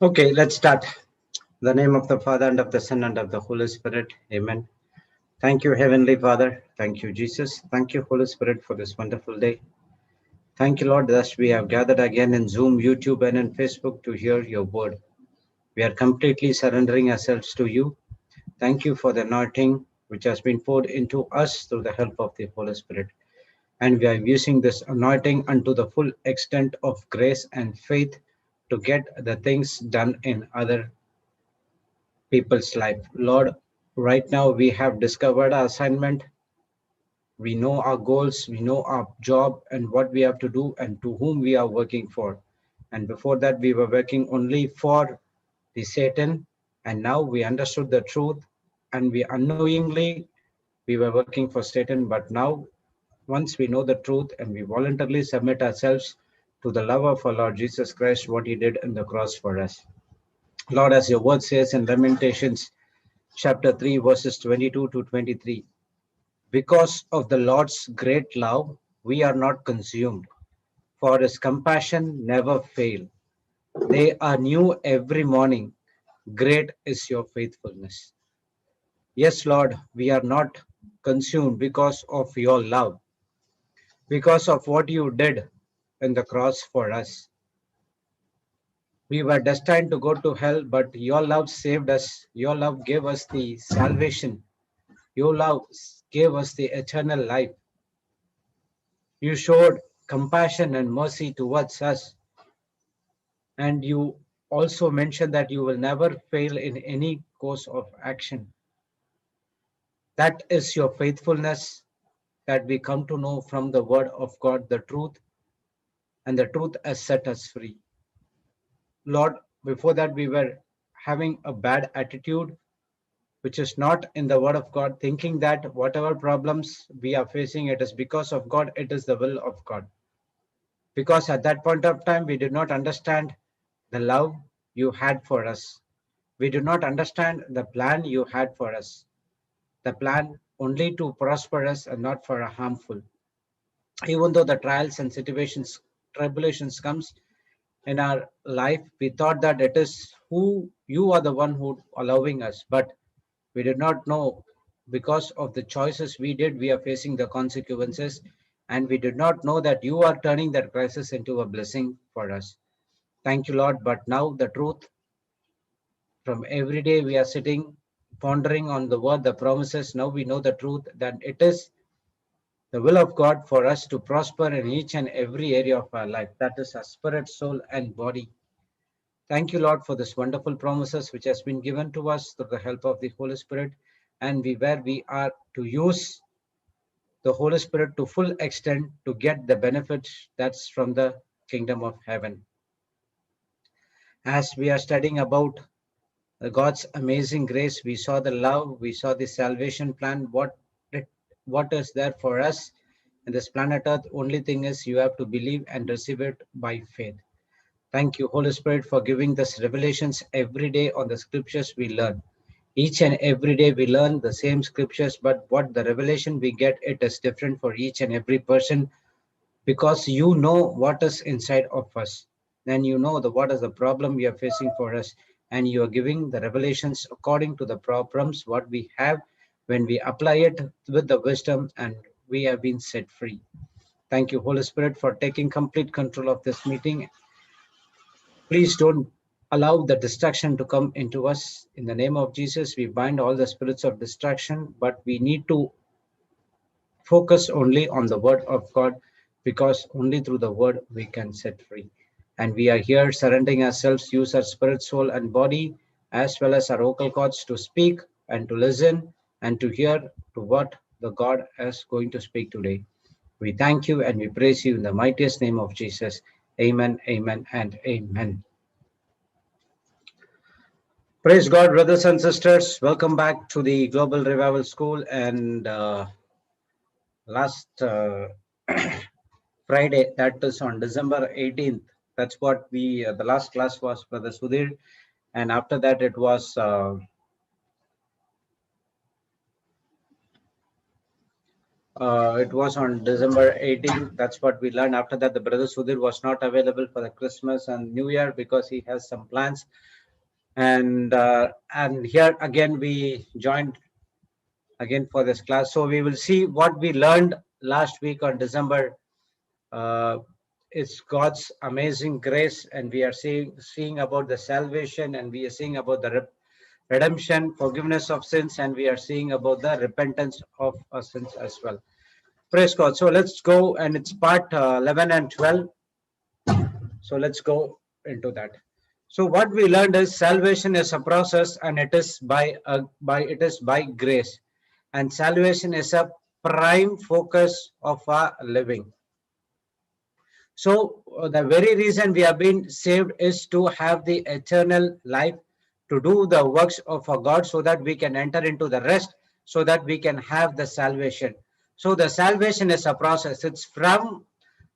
Okay, let's start. In the name of the Father and of the Son and of the Holy Spirit. Amen. Thank you, Heavenly Father. Thank you, Jesus. Thank you, Holy Spirit, for this wonderful day. Thank you, Lord, that we have gathered again in Zoom, YouTube, and in Facebook to hear your word. We are completely surrendering ourselves to you. Thank you for the anointing which has been poured into us through the help of the Holy Spirit. And we are using this anointing unto the full extent of grace and faith to get the things done in other people's life. Lord, right now we have discovered our assignment. We know our goals, we know our job and what we have to do and to whom we are working for. And before that, we were working only for the Satan. And now we understood the truth and we unknowingly we were working for Satan. But now, once we know the truth and we voluntarily submit ourselves to the love of our Lord Jesus Christ, what he did in the cross for us. Lord, as your word says in Lamentations chapter 3, verses 22 to 23. Because of the Lord's great love, we are not consumed, for his compassion never fail. They are new every morning. Great is your faithfulness. Yes, Lord, we are not consumed because of your love, because of what you did in the cross for us. We were destined to go to hell, but your love saved us. Your love gave us the salvation. Your love gave us the eternal life. You showed compassion and mercy towards us. And you also mentioned that you will never fail in any course of action. That is your faithfulness that we come to know from the word of God, the truth, and the truth has set us free. Lord, before that we were having a bad attitude, which is not in the word of God, thinking that whatever problems we are facing, it is because of God, it is the will of God. Because at that point of time, we did not understand the love you had for us. We do not understand the plan you had for us. The plan only to prosper us and not for a harmful. Even though the trials and situations, tribulations comes in our life, we thought that it is who you are the one who allowing us. But we did not know because of the choices we did, we are facing the consequences. And we did not know that you are turning that crisis into a blessing for us. Thank you, Lord. But now the truth from every day we are sitting, pondering on the word, the promises. Now we know the truth that it is the will of God for us to prosper in each and every area of our life. That is our spirit, soul, and body. Thank you, Lord, for this wonderful promises which has been given to us through the help of the Holy Spirit. And where we are to use the Holy Spirit to full extent to get the benefits that's from the kingdom of heaven. As we are studying about God's amazing grace, we saw the love, we saw the salvation plan, what is there for us in this planet Earth. Only thing is you have to believe and receive it by faith. Thank you, Holy Spirit, for giving us revelations every day on the scriptures we learn. Each and every day we learn the same scriptures, but what the revelation we get, it is different for each and every person because you know what is inside of us. Then you know what is the problem we are facing for us, and you are giving the revelations according to the problems what we have when we apply it with the wisdom, and we have been set free. Thank you, Holy Spirit, for taking complete control of this meeting. Please don't allow the distraction to come into us. In the name of Jesus, we bind all the spirits of distraction, but we need to focus only on the word of God because only through the word we can set free. And we are here surrendering ourselves, use our spirit, soul, and body, as well as our vocal cords to speak and to listen and to hear to what the God is going to speak today. We thank you and we praise you in the mightiest name of Jesus. Amen, amen, and amen. Praise God, brothers and sisters. Welcome back to the Global Revival School. And last Friday, that is on December 18th. That's what the last class was, Brother Sudhir. And after that, it was It was on December 18th. That's what we learned. After that, the brother Sudhir was not available for the Christmas and New Year because he has some plans. And here again we joined again for this class. So we will see what we learned last week on December. It's God's amazing grace, and we are seeing about the salvation, and we are seeing about the redemption, forgiveness of sins, and we are seeing about the repentance of our sins as well. Praise God. So let's go, and it's part 11 and 12. So let's go into that. So what we learned is salvation is a process, and it is by grace, and salvation is a prime focus of our living. So the very reason we have been saved is to have the eternal life, to do the works of our God, so that we can enter into the rest, so that we can have the salvation. So the salvation is a process. It's from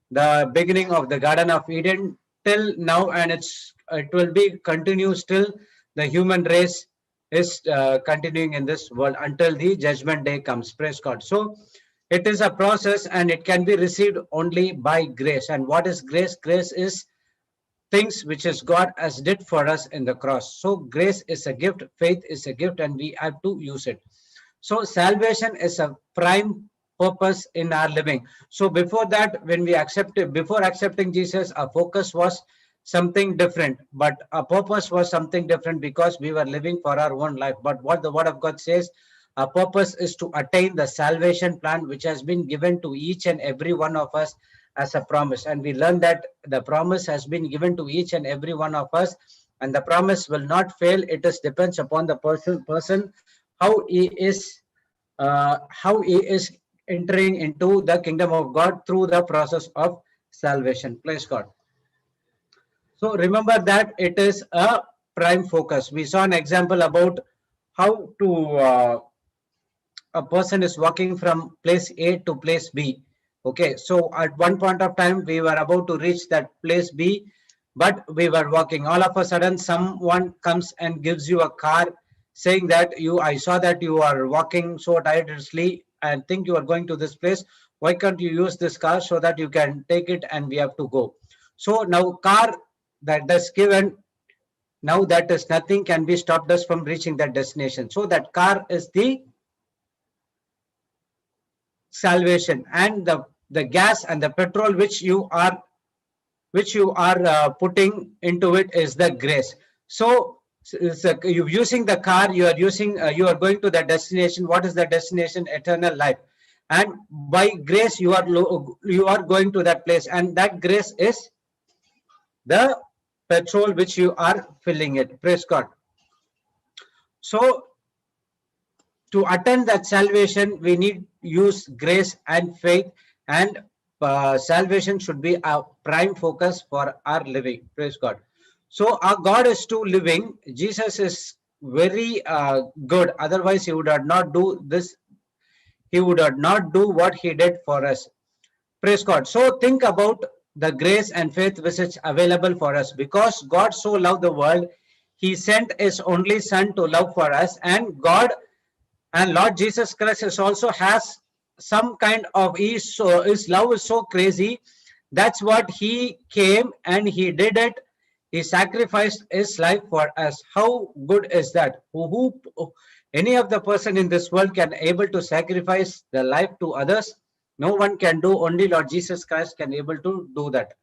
the beginning of the Garden of Eden till now, and it will be continuous till the human race is continuing in this world until the judgment day comes. Praise God. So it is a process, and it can be received only by grace. And what is grace? Grace is things which is God has did for us in the cross. So grace is a gift, faith is a gift, and we have to use it. So salvation is a prime purpose in our living. So before that, when we before accepting Jesus, our focus was something different, but our purpose was something different because we were living for our own life. But what the word of God says, our purpose is to attain the salvation plan which has been given to each and every one of us as a promise. And we learned that the promise has been given to each and every one of us, and the promise will not fail. It is depends upon the person how he is entering into the kingdom of God through the process of salvation. Praise God. So remember that it is a prime focus. We saw an example about how a person is walking from place A to place B. Okay, so at one point of time we were about to reach that place B, but we were walking. All of a sudden, someone comes and gives you a car, saying that I saw that you are walking so tirelessly and think you are going to this place. Why can't you use this car so that you can take it and we have to go? So now car that is given, now that is nothing can be stopped us from reaching that destination. So that car is the salvation, and the gas and the petrol which you are putting into it is the grace. So you're using the car, you are going to the destination. What is the destination? Eternal life. And by grace you are going to that place, and that grace is the petrol which you are filling it. Praise God. So to attain that salvation, we need use grace and faith, and salvation should be a prime focus for our living. Praise God. So our God is too living. Jesus is very good. Otherwise, he would not do this. He would not do what he did for us. Praise God. So think about the grace and faith which is available for us. Because God so loved the world, he sent his only son to love for us. And God and Lord Jesus Christ is also has some kind of his love is so crazy. That's what he came and he did it. He sacrificed his life for us. How good is that? Any of the person in this world can able to sacrifice their life to others? No one can do. Only Lord Jesus Christ can able to do that.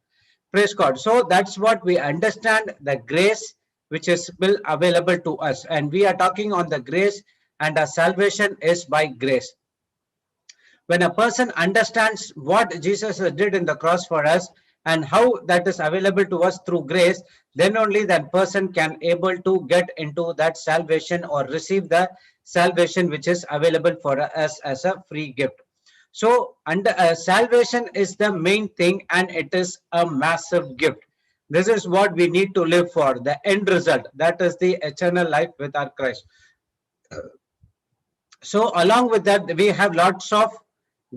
Praise God. So that's what we understand, the grace which is still available to us. And we are talking on the grace, and our salvation is by grace. When a person understands what Jesus did in the cross for us and how that is available to us through grace, then only that person can able to get into that salvation or receive the salvation which is available for us as a free gift. So salvation is the main thing, and it is a massive gift. This is what we need to live for, the end result. That is the eternal life with our Christ. So along with that, we have lots of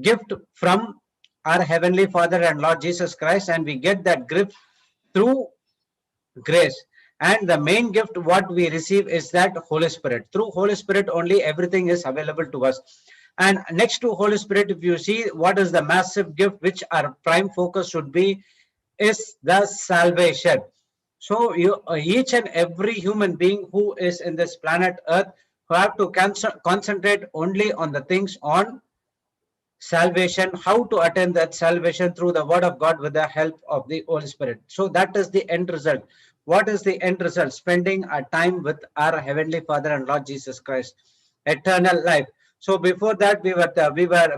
gift from our Heavenly Father and Lord Jesus Christ, and we get that gift through grace. And the main gift what we receive is that Holy Spirit. Through Holy Spirit only everything is available to us. And next to Holy Spirit, if you see what is the massive gift which our prime focus should be, is the salvation. So each and every human being who is in this planet Earth, who have to concentrate only on the things on salvation, how to attain that salvation through the word of God with the help of the Holy Spirit. So that is the end result. What is the end result? Spending our time with our Heavenly Father and Lord Jesus Christ, eternal life. So before that,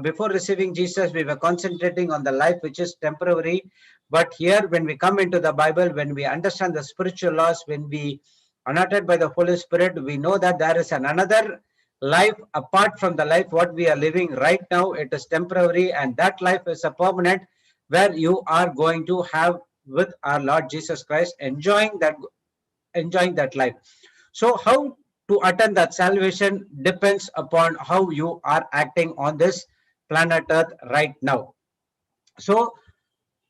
before receiving Jesus, we were concentrating on the life which is temporary. But here, when we come into the Bible, when we understand the spiritual laws, when we are anointed by the Holy Spirit, we know that there is another life apart from the life what we are living right now. It is temporary, and that life is a permanent, where you are going to have with our Lord Jesus Christ, enjoying that life. So how to attain that salvation depends upon how you are acting on this planet Earth right now. So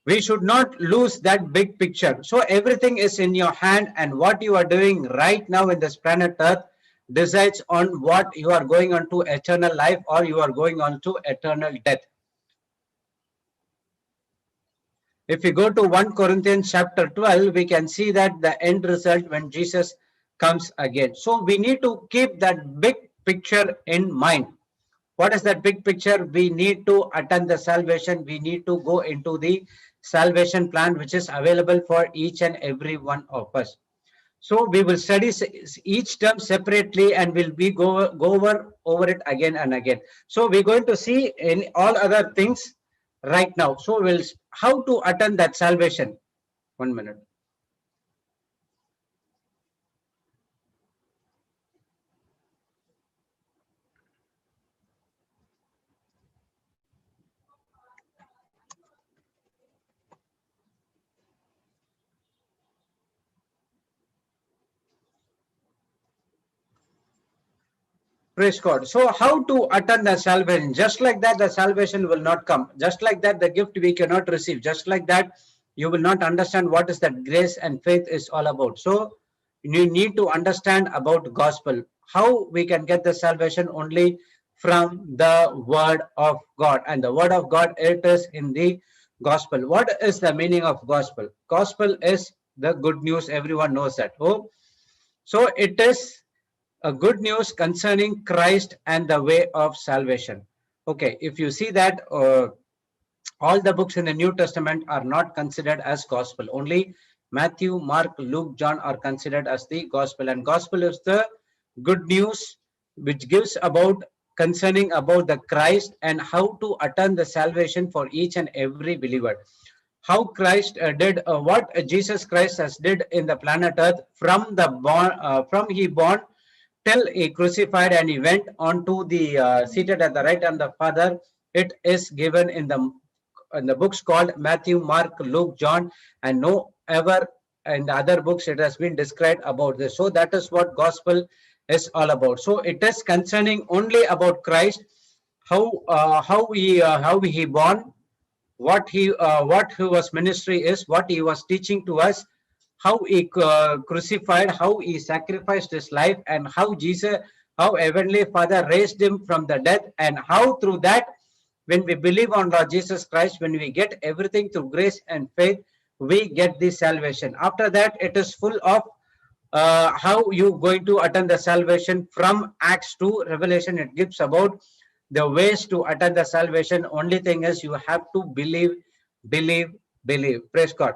we should not lose that big picture. So everything is in your hand, and what you are doing right now in this planet Earth decides on what you are going on to eternal life, or you are going on to eternal death. If we go to 1 Corinthians chapter 12, we can see that the end result when Jesus comes again. So we need to keep that big picture in mind. What is that big picture? We need to attain the salvation. We need to go into the salvation plan which is available for each and every one of us. So we will study each term separately, and we'll be go over it again and again. So we're going to see in all other things right now. So we'll how to attain that salvation. 1 minute. Praise God. So how to attain the salvation? Just like that, the salvation will not come. Just like that, the gift we cannot receive. Just like that, you will not understand what is that grace and faith is all about. So you need to understand about gospel. How we can get the salvation only from the word of God. And the word of God, it is in the gospel. What is the meaning of gospel? Gospel is the good news. Everyone knows that. Oh, so it is a good news concerning Christ and the way of salvation. Okay, if you see that all the books in the New Testament are not considered as gospel. Only Matthew, Mark, Luke, John are considered as the gospel. And gospel is the good news which gives about concerning about the Christ and how to attain the salvation for each and every believer. How Christ did what Jesus Christ has did in the planet Earth from he born till he crucified and he went on to the seated at the right hand of the Father. It is given in the books called Matthew, Mark, Luke, John, and no ever in the other books it has been described about this. So that is what gospel is all about. So it is concerning only about Christ, how he born, what his ministry is, what he was teaching to us, how he crucified, how he sacrificed his life, and how Heavenly Father raised him from the dead, and how through that, when we believe on Lord Jesus Christ, when we get everything through grace and faith, we get the salvation. After that, it is full of how you going to attain the salvation from Acts to Revelation. It gives about the ways to attain the salvation. Only thing is you have to believe, believe, believe. Praise God.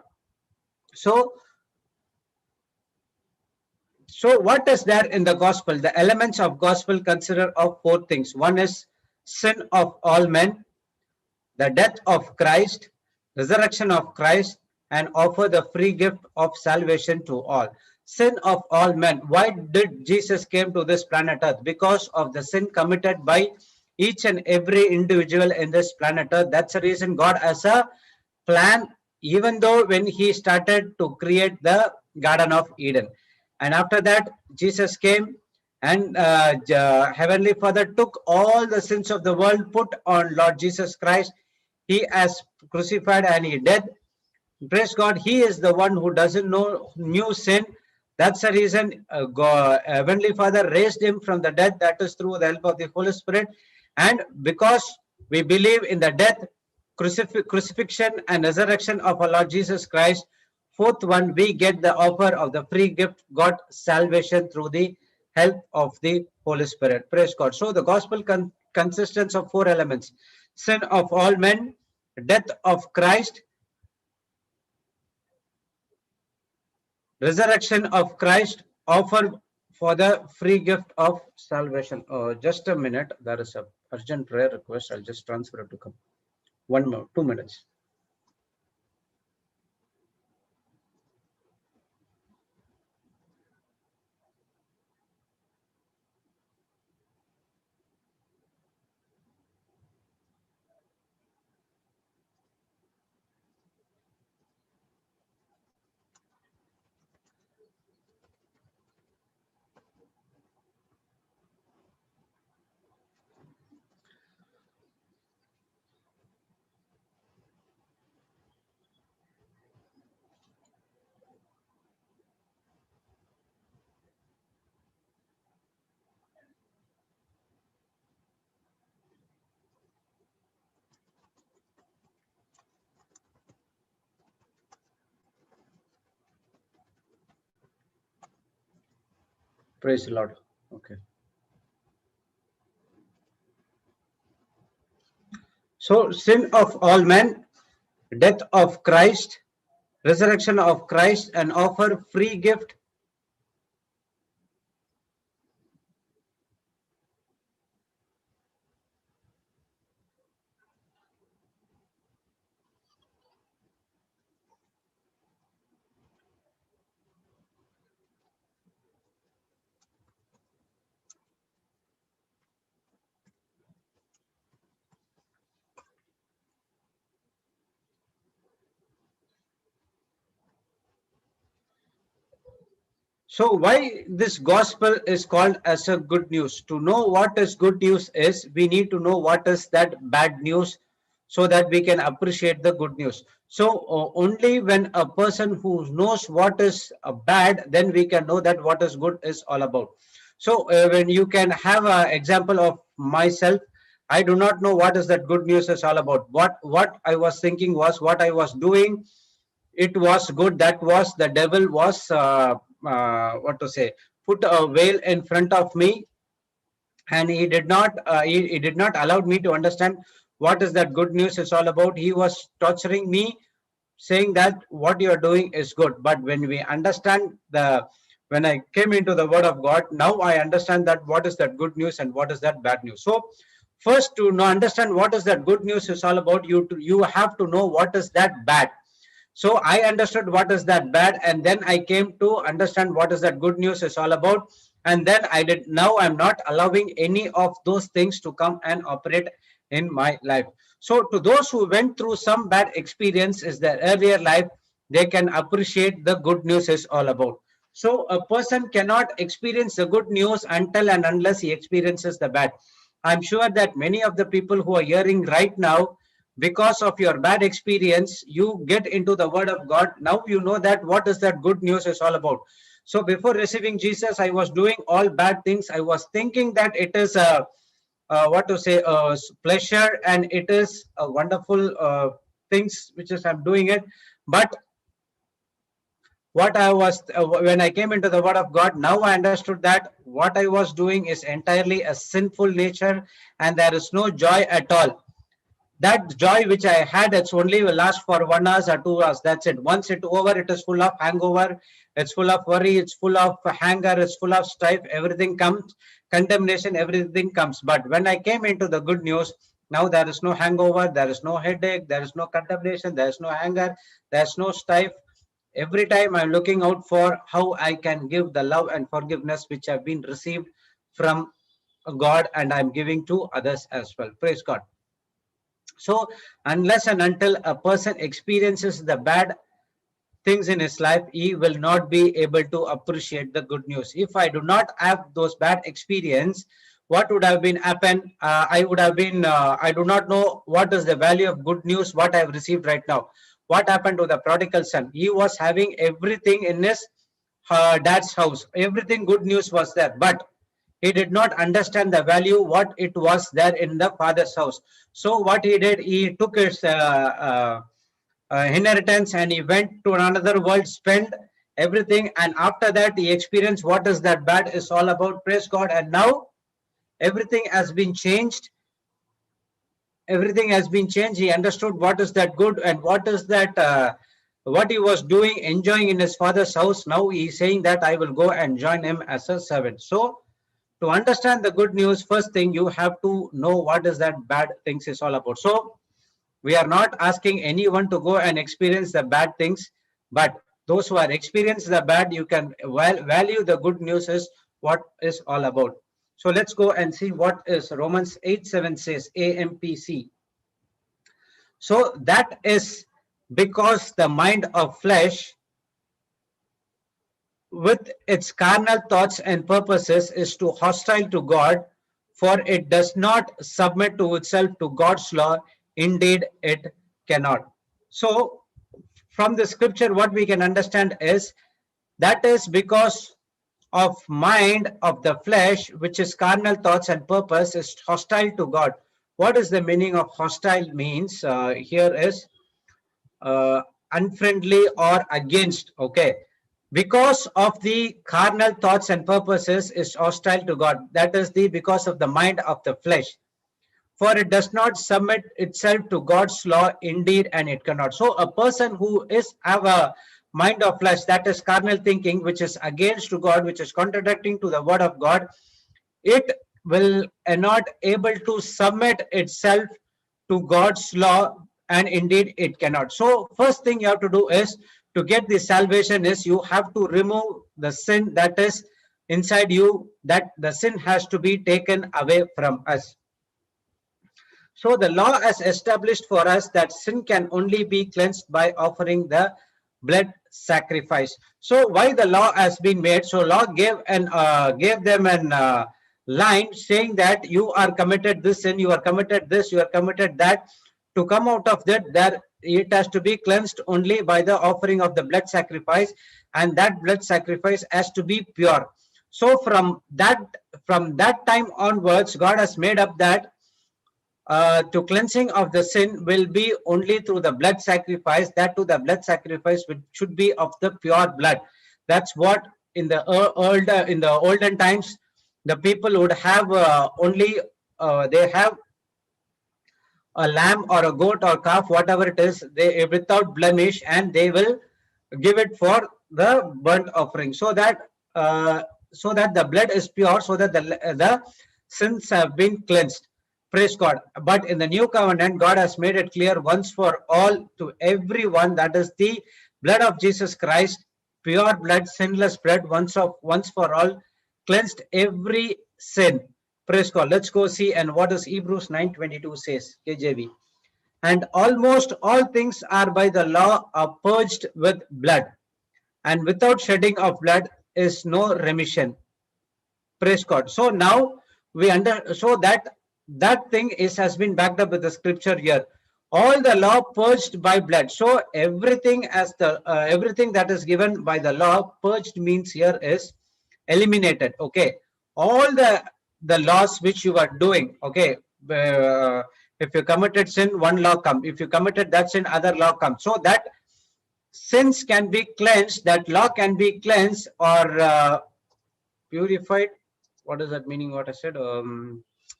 So what is there in the gospel? The elements of gospel consider of four things. One is sin of all men, the death of Christ, resurrection of Christ, and offer the free gift of salvation to all. Sin of all men. Why did Jesus came to this planet Earth? Because of the sin committed by each and every individual in this planet Earth. That's the reason God has a plan, even though when he started to create the Garden of Eden. And after that, Jesus came and Heavenly Father took all the sins of the world, put on Lord Jesus Christ. He has crucified and he dead. Praise God. He is the one who doesn't know new sin. That's the reason Heavenly Father raised him from the dead. That is through the help of the Holy Spirit. And because we believe in the death, crucifixion and resurrection of our Lord Jesus Christ, fourth one, we get the offer of the free gift, God salvation through the help of the Holy Spirit. Praise God. So the gospel consists of four elements: sin of all men, death of Christ, resurrection of Christ, offer for the free gift of salvation. Just a minute, there is a urgent prayer request. I'll just transfer it to come. 1 more, 2 minutes. Praise the Lord. Okay. So, sin of all men, death of Christ, resurrection of Christ, and offer free gift. So why this gospel is called as a good news? To know what is good news is, we need to know what is that bad news so that we can appreciate the good news. So only when a person who knows what is bad, then we can know that what is good is all about. So when you can have an example of myself, I do not know what is that good news is all about. What I was thinking was, what I was doing, it was good. That was, the devil was what to say, put a veil in front of me, and he did not allow me to understand what is that good news is all about. He was torturing me, saying that what you are doing is good. But when we understand the when I came into the word of God, now I understand that what is that good news and what is that bad news. So first, to know, understand what is that good news is all about, you have to know what is that bad. So I understood what is that bad, and then I came to understand what is that good news is all about. And then I did. Now I'm not allowing any of those things to come and operate in my life. So to those who went through some bad experience is their earlier life, they can appreciate the good news is all about. So a person cannot experience the good news until and unless he experiences the bad. I'm sure that many of the people who are hearing right now, because of your bad experience, you get into the word of God. Now you know that what is that good news is all about. So before receiving Jesus, I was doing all bad things. I was thinking that it is a what to say, pleasure, and it is a wonderful things which is I'm doing it. But what I was when I came into the word of God, now I understood that what I was doing is entirely a sinful nature, and there is no joy at all. That joy which I had, it's only will last for 1 hour or 2 hours. That's it. Once it's over, it is full of hangover, it's full of worry, it's full of anger, it's full of strife, everything comes, condemnation, everything comes. But when I came into the good news, now there is no hangover, there is no headache, there is no condemnation, there is no anger, there's no strife. Every time I'm looking out for how I can give the love and forgiveness which have been received from God, and I'm giving to others as well. Praise God. So unless and until a person experiences the bad things in his life, he will not be able to appreciate the good news. If I do not have those bad experience, what would have been happen? I would have been, I do not know what is the value of good news, what I have received right now. What happened to the prodigal son? He was having everything in his dad's house. Everything good news was there. But He did not understand the value what it was there in the father's house. So what he did, he took his inheritance and he went to another world, spent everything, and after that he experienced what is that bad is all about. Praise God. And now everything has been changed. Everything has been changed. He understood what is that good and what is that what he was doing, enjoying in his father's house. Now he is saying that I will go and join him as a servant. So to understand the good news, first thing you have to know what is that bad things is all about. So we are not asking anyone to go and experience the bad things, but those who are experienced the bad, you can value the good news is what is all about. So let's go and see what is Romans 8:7 says, AMPC. So that is because the mind of flesh with its carnal thoughts and purposes is too hostile to God, for it does not submit to itself to God's law. Indeed, it cannot. So from the scripture, what we can understand is that is because of mind of the flesh, which is carnal thoughts and purpose, is hostile to God. What is the meaning of hostile means? Here is unfriendly or against. Okay, because of the carnal thoughts and purposes is hostile to God. That is the because of the mind of the flesh. For it does not submit itself to God's law, indeed, and it cannot. So a person who is have a mind of flesh, that is carnal thinking, which is against to God, which is contradicting to the word of God, it will not able to submit itself to God's law, and indeed it cannot. So first thing you have to do is to get the salvation is you have to remove the sin that is inside you, that the sin has to be taken away from us. So the law has established for us that sin can only be cleansed by offering the blood sacrifice. So why the law has been made? So law gave them an line saying that you are committed this sin, you are committed this, you are committed that. To come out of that, there it has to be cleansed only by the offering of the blood sacrifice, and that blood sacrifice has to be pure. So from that time onwards, God has made up that to cleansing of the sin will be only through the blood sacrifice. That to the blood sacrifice which should be of the pure blood. That's what in the olden times the people would have only they have a lamb or a goat or calf, whatever it is, they without blemish, and they will give it for the burnt offering, so that the blood is pure, so that the sins have been cleansed. Praise God. But in the new covenant, God has made it clear once for all to everyone, that is the blood of Jesus Christ, pure blood, sinless blood, once for all, cleansed every sin. Praise God. Let's go see and what does Hebrews 9:22 says, KJV. And almost all things are by the law are purged with blood, and without shedding of blood is no remission. Praise God. So now so that thing has been backed up with the scripture here. All the law purged by blood. So everything everything that is given by the law, purged means here is eliminated. Okay, all the laws which you are doing. Okay, if you committed sin, one law come. If you committed that sin, other law comes. So that sins can be cleansed, that law can be cleansed or purified. What is that meaning? What I said?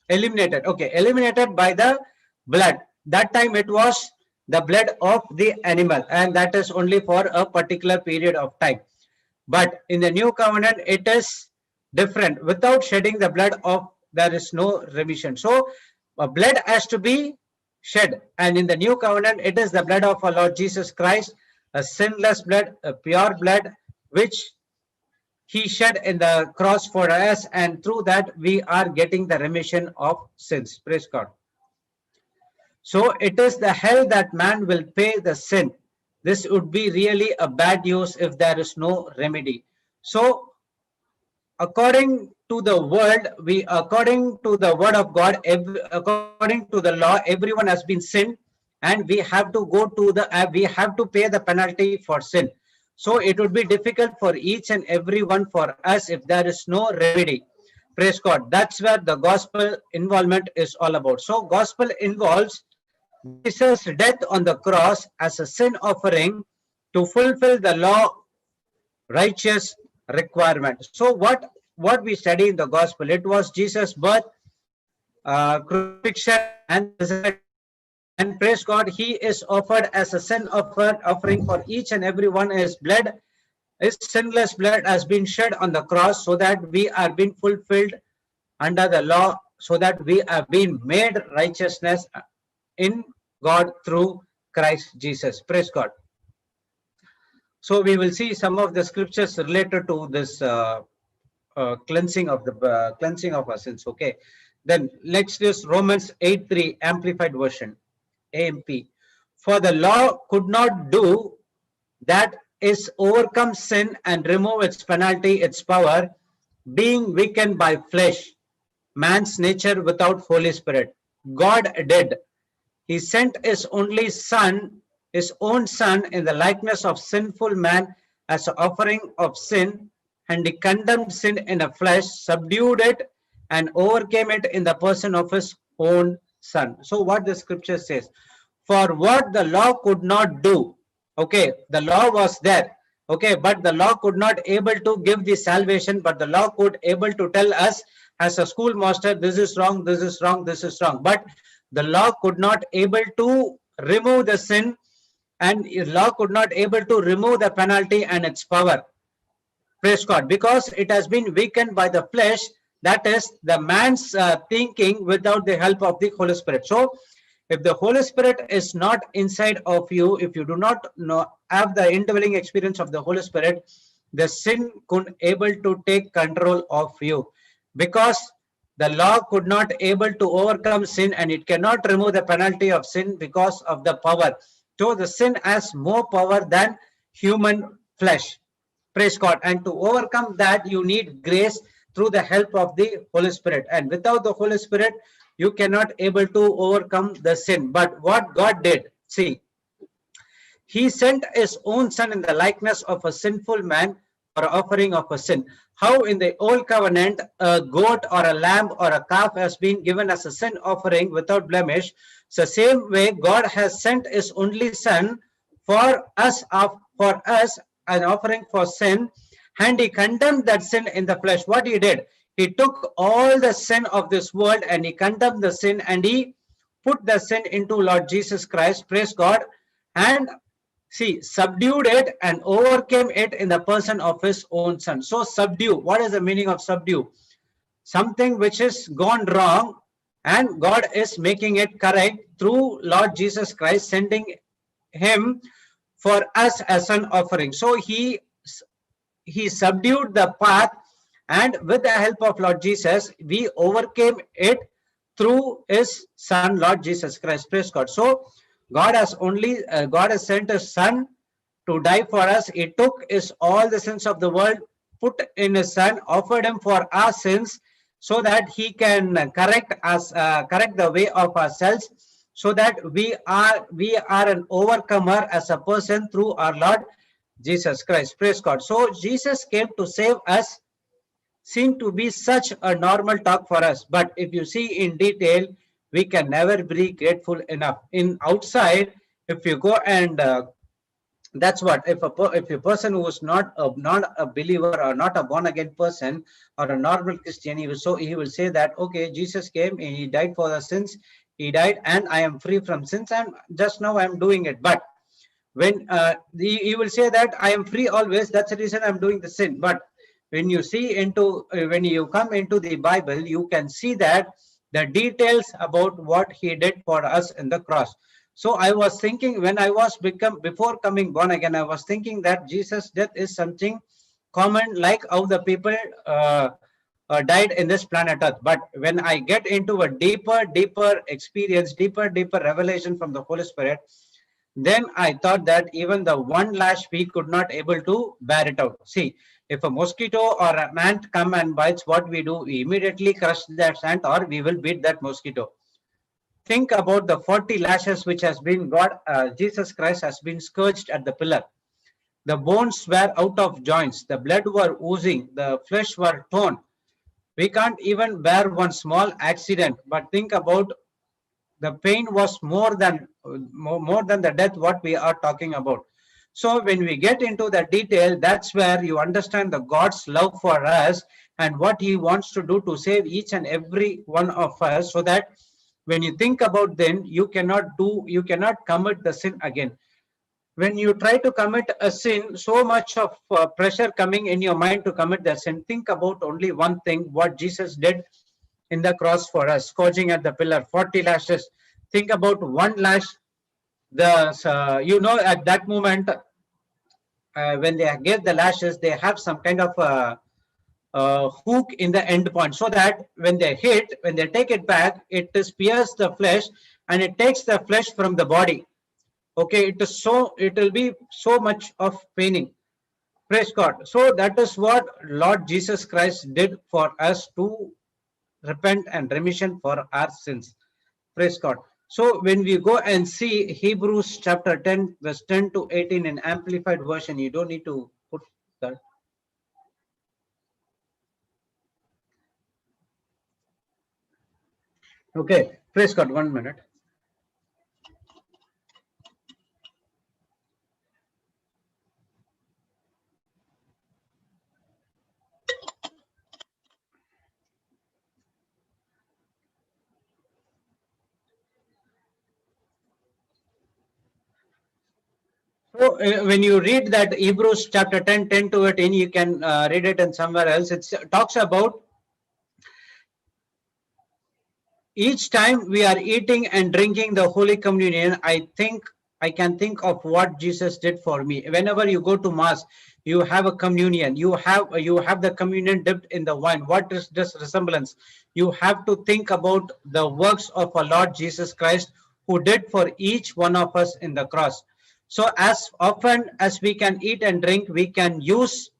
Eliminated. Okay, eliminated by the blood. That time it was the blood of the animal, and that is only for a particular period of time. But in the new covenant, it is different. Without shedding the blood of, there is no remission. So blood has to be shed, and in the new covenant, it is the blood of our Lord Jesus Christ, a sinless blood, a pure blood, which he shed in the cross for us, and through that we are getting the remission of sins. Praise God. So it is the hell that man will pay the sin. This would be really a bad news if there is no remedy. So according to the world, according to the word of God, according to the law, everyone has been sinned, and we have to go to we have to pay the penalty for sin. So it would be difficult for each and every one for us if there is no remedy. Praise God. That's where the gospel involvement is all about. So gospel involves Jesus' death on the cross as a sin offering to fulfill the law righteous requirement. So what we study in the gospel, it was Jesus' birth, crucifixion, and the resurrection. And praise God, he is offered as a sin offering for each and every one. His blood, his sinless blood has been shed on the cross so that we are being fulfilled under the law, so that we have been made righteousness in God through Christ Jesus. Praise God. So we will see some of the scriptures related to this cleansing of our sins. Okay, then let's just Romans 8:3 amplified version, AMP. For the law could not do that is overcome sin and remove its penalty, its power, being weakened by flesh, man's nature without Holy Spirit. God did. He sent his only son, his own son, in the likeness of sinful man as an offering of sin, and he condemned sin in the flesh, subdued it, and overcame it in the person of his own son. So what the scripture says, for what the law could not do, okay, the law was there, okay, but the law could not able to give the salvation, but the law could able to tell us as a schoolmaster, this is wrong, this is wrong, this is wrong. But the law could not able to remove the sin, and law could not able to remove the penalty and its power. Praise God, because it has been weakened by the flesh, that is the man's thinking without the help of the Holy Spirit. So if the Holy Spirit is not inside of you, if you do not have the indwelling experience of the Holy Spirit, the sin could able to take control of you, because the law could not able to overcome sin, and it cannot remove the penalty of sin because of the power. So the sin has more power than human flesh. Praise God. And to overcome that, you need grace through the help of the Holy Spirit. And without the Holy Spirit, you cannot able to overcome the sin. But what God did, see, he sent his own son in the likeness of a sinful man for offering of a sin. How in the old covenant a goat or a lamb or a calf has been given as a sin offering without blemish, so same way God has sent his only son for us an offering for sin, and he condemned that sin in the flesh. What he did, he took all the sin of this world and he condemned the sin, and he put the sin into Lord Jesus Christ, praise God, and see, subdued it and overcame it in the person of his own son. So subdue, what is the meaning of subdue? Something which is gone wrong, and God is making it correct through Lord Jesus Christ, sending him for us as an offering. So he subdued the path, and with the help of Lord Jesus, we overcame it through his son, Lord Jesus Christ. Praise God. So God has sent his son to die for us. He took all the sins of the world, put in his son, offered him for our sins, so that he can correct the way of ourselves, so that we are an overcomer as a person through our Lord Jesus Christ. Praise God. So Jesus came to save us. Seem to be such a normal talk for us, but if you see in detail, we can never be grateful enough. In outside, if you go and that's what, if a person who is not a believer or not a born again person or a normal Christian, he will say that, okay, Jesus came and he died for the sins, he died and I am free from sins, and just now I am doing it. But when he will say that I am free always, that's the reason I'm doing the sin. But when you come into the Bible, you can see that the details about what he did for us in the cross. So I was thinking, when I was before coming born again, I was thinking that Jesus' death is something common, like how the people died in this planet Earth. But when I get into a deeper experience, deeper revelation from the Holy Spirit, then I thought that even the one lash we could not able to bear it out. See, if a mosquito or an ant come and bites, what we do, we immediately crush that ant or we will beat that mosquito. Think about the 40 lashes which has been Jesus Christ has been scourged at the pillar. The bones were out of joints, the blood were oozing, the flesh were torn. We can't even bear one small accident, but think about the pain was more than the death what we are talking about. So when we get into the detail, that's where you understand the God's love for us and what he wants to do to save each and every one of us, so that when you think about, then you cannot commit the sin again. When you try to commit a sin, so much of pressure coming in your mind to commit the sin. Think about only one thing, what Jesus did in the cross for us, scourging at the pillar, 40 lashes. Think about one lash. The at that moment, when they gave the lashes, they have some kind of hook in the end point, so that when they take it back, it pierces the flesh and it takes the flesh from the body. Okay, it will be so much of paining. Praise God. So that is what Lord Jesus Christ did for us, to repent and remission for our sins. Praise God. So when we go and see Hebrews chapter 10, verse 10 to 18 in Amplified Version, you don't need to put that. Okay, praise God. 1 minute. So when you read that Hebrews chapter 10, 10 to 18, you can read it in somewhere else. It talks about each time we are eating and drinking the Holy Communion. I can think of what Jesus did for me. Whenever you go to Mass, you have a communion. You have the communion dipped in the wine. What is this resemblance? You have to think about the works of our Lord Jesus Christ, who did for each one of us in the cross. So as often as we can eat and drink, we can use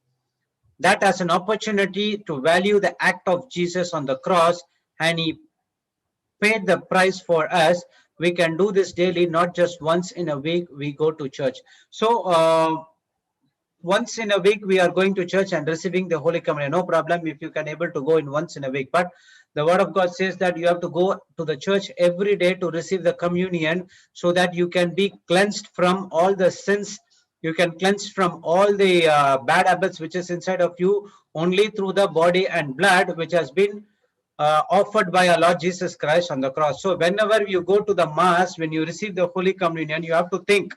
that as an opportunity to value the act of Jesus on the cross, and he paid the price for us. We can do this daily, not just once in a week we go to church. So once in a week we are going to church and receiving the Holy Communion, no problem if you can able to go in once in a week. But the word of God says that you have to go to the church every day to receive the communion, so that you can be cleansed from all the sins. You can cleanse from all the bad habits which is inside of you, only through the body and blood which has been offered by our Lord Jesus Christ on the cross. So whenever you go to the Mass, when you receive the Holy Communion, you have to think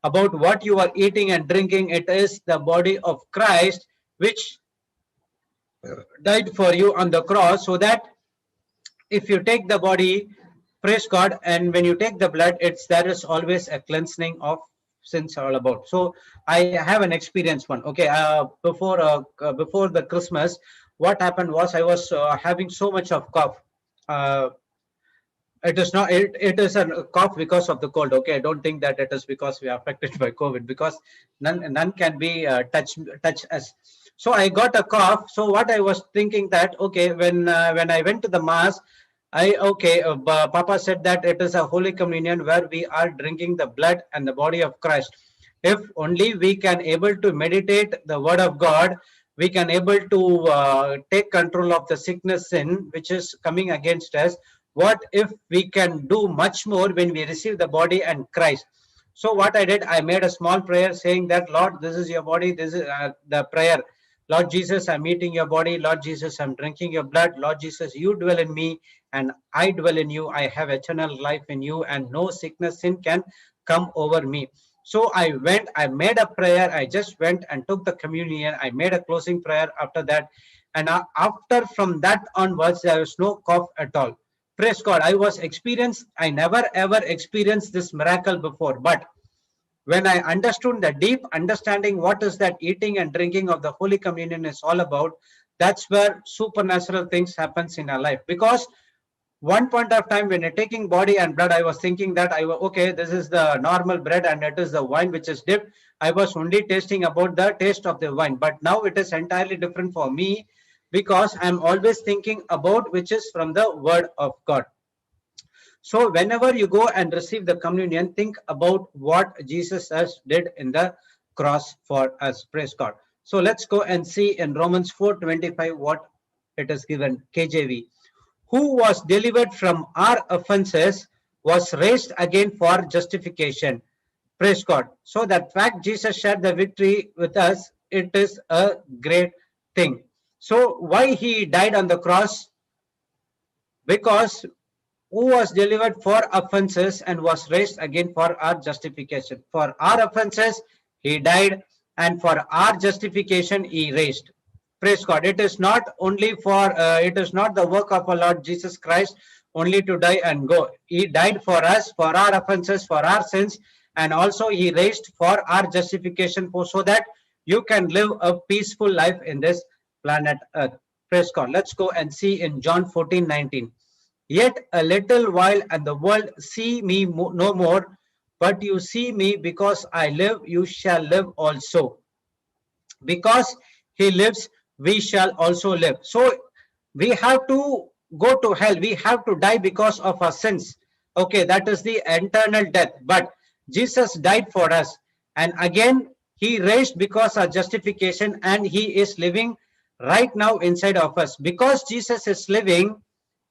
about what you are eating and drinking. It is the body of Christ which died for you on the cross, so that if you take the body, praise God, and when you take the blood, there is always a cleansing of sins all about. So I have an experience one. Okay, before the Christmas, what happened was I was having so much of cough. Uh, it is not. It is a cough because of the cold. Okay, I don't think that it is because we are affected by COVID, because none can be touch us. So I got a cough. So what I was thinking that, okay, when I went to the Mass, Papa said that it is a Holy Communion where we are drinking the blood and the body of Christ. If only we can able to meditate the Word of God, we can able to take control of the sickness sin which is coming against us. What if we can do much more when we receive the body and Christ? So what I did, I made a small prayer saying that, Lord, this is your body. This is the prayer. Lord Jesus, I'm eating your body. Lord Jesus, I'm drinking your blood. Lord Jesus, you dwell in me and I dwell in you. I have eternal life in you, and no sickness, sin can come over me. So I made a prayer. I just went and took the communion. I made a closing prayer after that. And after from that onwards, there was no cough at all. Praise God. I never ever experienced this miracle before. But when I understood the deep understanding what is that eating and drinking of the Holy Communion is all about, that's where supernatural things happens in our life. Because one point of time when you're taking body and blood, I was thinking that okay, this is the normal bread and it is the wine which is dipped. I was only tasting about the taste of the wine, but now it is entirely different for me, because I'm always thinking about which is from the Word of God. So whenever you go and receive the communion, think about what Jesus has did in the cross for us. Praise God. So let's go and see in Romans 4:25 what it is given KJV, who was delivered from our offenses, was raised again for justification. Praise God. So that fact Jesus shared the victory with us, it is a great thing. So why he died on the cross? Because who was delivered for offenses and was raised again for our justification. For our offenses, he died, and for our justification, he raised. Praise God. It is not only for, it is not the work of our Lord Jesus Christ only to die and go. He died for us, for our offenses, for our sins, and also he raised for our justification so that you can live a peaceful life in this planet Earth. Praise God. Let's go and see in John 14:19. Yet a little while and the world see me no more, but you see me because I live, you shall live also. Because he lives, we shall also live. So we have to go to hell. We have to die because of our sins. Okay, that is the eternal death. But Jesus died for us. And again, he raised because of justification, and he is living right now inside of us. Because Jesus is living,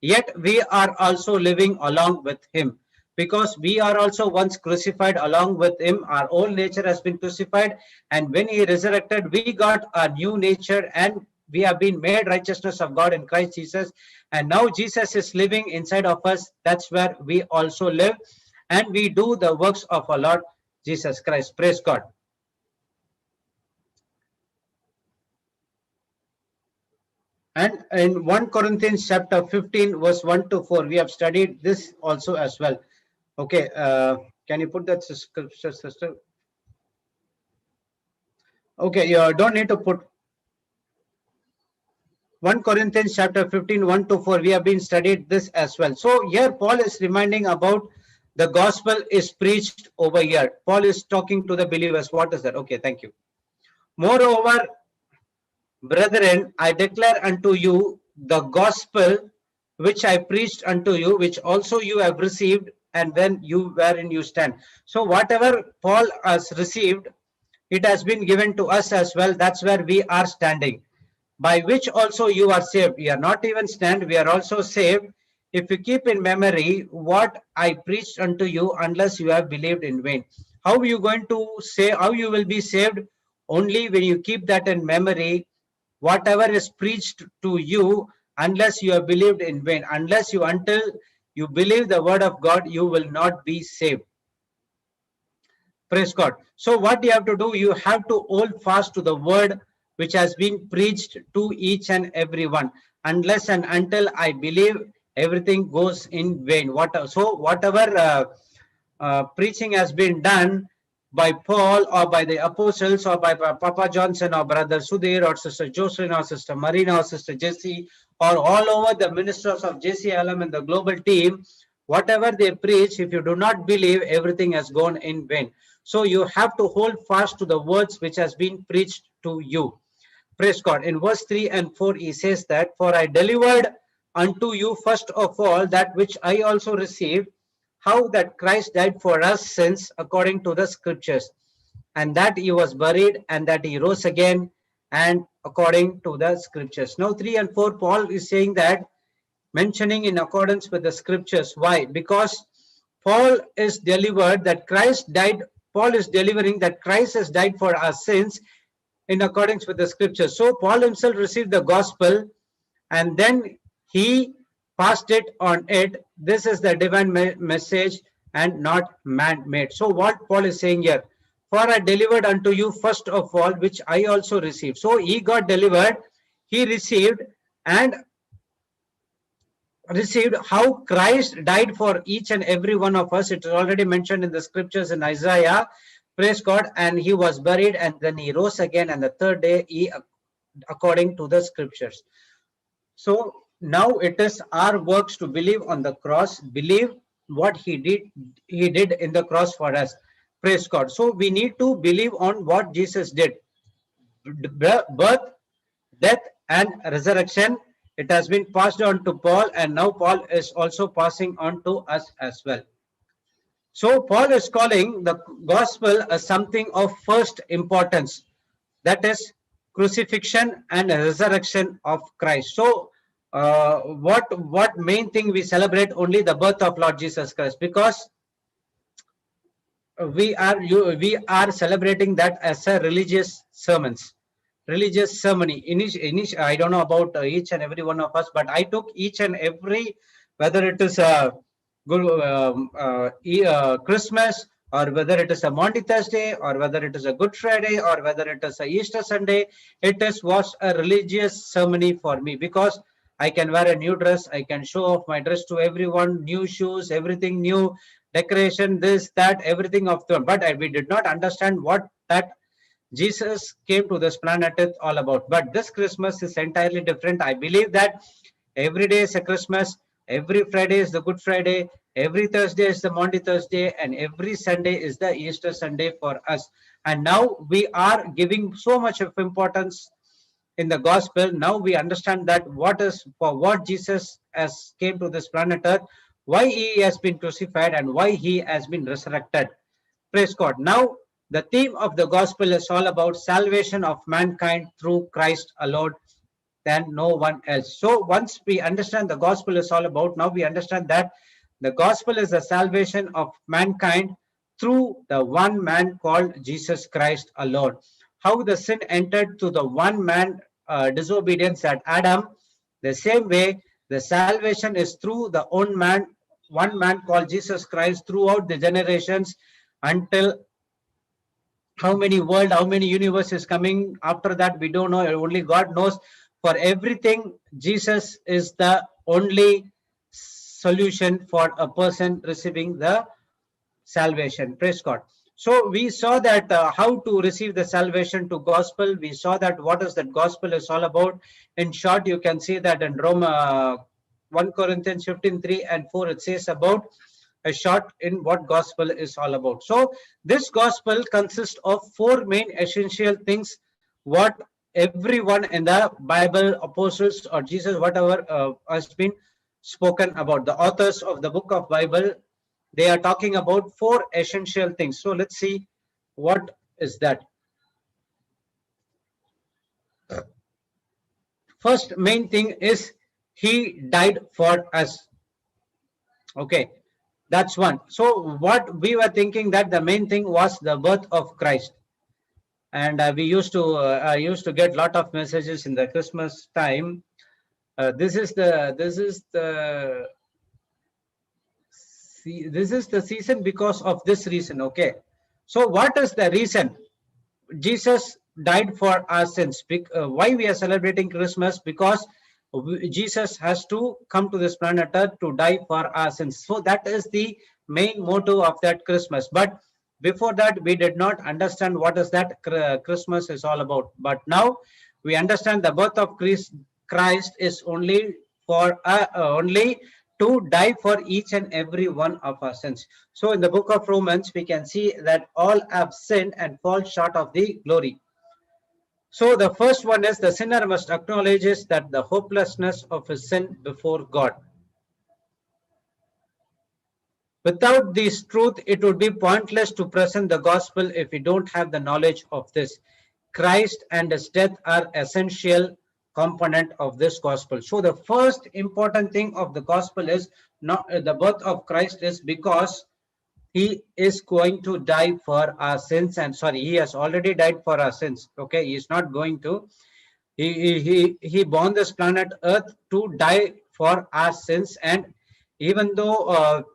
yet we are also living along with him, because we are also once crucified along with him. Our old nature has been crucified, and when he resurrected, we got a new nature, and we have been made righteousness of God in Christ Jesus. And now Jesus is living inside of us. That's where we also live, and we do the works of our Lord Jesus Christ. Praise God. And in 1 Corinthians chapter 15 verse 1 to 4, we have studied this also as well. Okay, can you put that scripture, sister? Okay, you don't need to put 1 Corinthians chapter 15, 1 to 4. We have been studied this as well. So here Paul is reminding about the gospel is preached over here. Paul is talking to the believers. What is that? Okay, thank you. Moreover, brethren, I declare unto you the gospel which I preached unto you, which also you have received, and when you wherein you stand. So whatever Paul has received, it has been given to us as well. That's where we are standing, by which also you are saved. We are not even stand, we are also saved, if you keep in memory what I preached unto you, unless you have believed in vain. How are you going to say, how you will be saved? Only when you keep that in memory, whatever is preached to you, unless you have believed in vain, until you believe the word of God, you will not be saved. Praise God. So what you have to do, you have to hold fast to the word which has been preached to each and every one. Unless and until I believe, everything goes in vain. Whatever preaching has been done by Paul or by the apostles or by Papa Johnson or Brother Sudhir or Sister Jocelyn or Sister Marina or Sister Jessie or all over the ministers of JCLM and the global team, whatever they preach, if you do not believe, everything has gone in vain. So you have to hold fast to the words which has been preached to you. Praise God. In verse 3 and 4, he says that, for I delivered unto you first of all that which I also received, how that Christ died for us sins according to the scriptures, and that he was buried, and that he rose again, and according to the scriptures. Now 3 and 4, Paul is saying that, mentioning in accordance with the scriptures. Why? Because Paul is delivered that Christ died. Paul is delivering that Christ has died for our sins in accordance with the scriptures. So Paul himself received the gospel, and then he passed it on it. This is the divine message and not man-made. So what Paul is saying here, for I delivered unto you first of all which I also received. So he got delivered, he received, and received how Christ died for each and every one of us. It is already mentioned in the scriptures in Isaiah. Praise God. And he was buried, and then he rose again, and the third day he, according to the scriptures. So now it is our works to believe on the cross, believe what he did in the cross for us. Praise God. So we need to believe on what Jesus did. Birth, death, and resurrection. It has been passed on to Paul, and now Paul is also passing on to us as well. So Paul is calling the gospel as something of first importance, that is crucifixion and resurrection of Christ. So what main thing we celebrate only the birth of Lord Jesus Christ, because we are celebrating that as a religious sermons, religious ceremony. I don't know about each and every one of us, but I took each and every, whether it is a Christmas, or whether it is a Maundy Thursday, or whether it is a Good Friday, or whether it is a Easter Sunday, was a religious ceremony for me, because I can wear a new dress, I can show off my dress to everyone, new shoes, everything new, decoration, this, that, everything of them. But we did not understand what that Jesus came to this planet is all about. But this Christmas is entirely different. I believe that every day is a Christmas, every Friday is the Good Friday, every Thursday is the Maundy Thursday, and every Sunday is the Easter Sunday for us. And now we are giving so much of importance in the gospel. Now we understand that what Jesus has came to this planet earth, why he has been crucified, and why he has been resurrected. Praise God. Now the theme of the gospel is all about salvation of mankind through Christ alone, than no one else. So once we understand the gospel is all about, now we understand that the gospel is the salvation of mankind through the one man called Jesus Christ alone. How the sin entered to the one man disobedience at Adam, the same way the salvation is through the one man called Jesus Christ throughout the generations, until how many world, how many universe is coming after that, we don't know, only God knows. For everything, Jesus is the only solution for a person receiving the salvation. Praise God. So we saw that how to receive the salvation to gospel. We saw that what is that gospel is all about. In short, you can see that in Rome 1 Corinthians 15:3 and 4, it says about a short in what gospel is all about. So this gospel consists of four main essential things, what everyone in the Bible, apostles or Jesus, whatever has been spoken about. The authors of the book of Bible, they are talking about four essential things. So let's see what is that. First main thing is he died for us. Okay, that's one. So what we were thinking, that the main thing was the birth of Christ. And we used to I used to get lot of messages in the Christmas time. This is the season because of this reason. Okay, so what is the reason? Jesus died for our sins. Why we are celebrating Christmas? Because Jesus has to come to this planet Earth to die for our sins. So that is the main motto of that Christmas. But before that, we did not understand what is that Christmas is all about. But now we understand the birth of Christ is only for only to die for each and every one of our sins. So in the book of Romans, we can see that all have sinned and fall short of the glory. So the first one is the sinner must acknowledge that the hopelessness of his sin before God. Without this truth, it would be pointless to present the gospel if we don't have the knowledge of this. Christ and his death are essential component of this gospel. So the first important thing of the gospel is not the birth of Christ, is because he is going to die for our sins. And sorry, he has already died for our sins. Okay, he is not going to. He born this planet Earth to die for our sins. And even though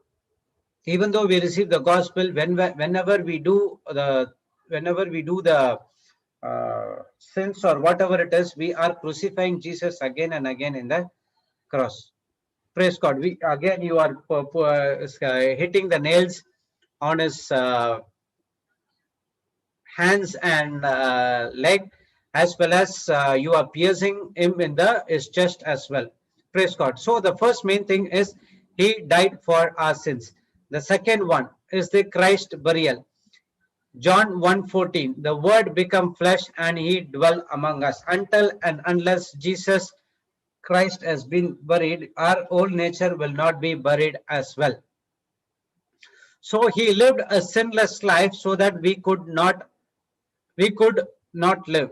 we receive the gospel, whenever we do the sins or whatever it is, we are crucifying Jesus again and again in the cross. Praise God. You are hitting the nails on his hands and leg, as well as you are piercing him in his chest as well. Praise God. So the first main thing is he died for our sins. The second one is the Christ burial. John 1:14, the word become flesh and he dwell among us. Until and unless Jesus Christ has been buried, our old nature will not be buried as well. So he lived a sinless life so that we could not live.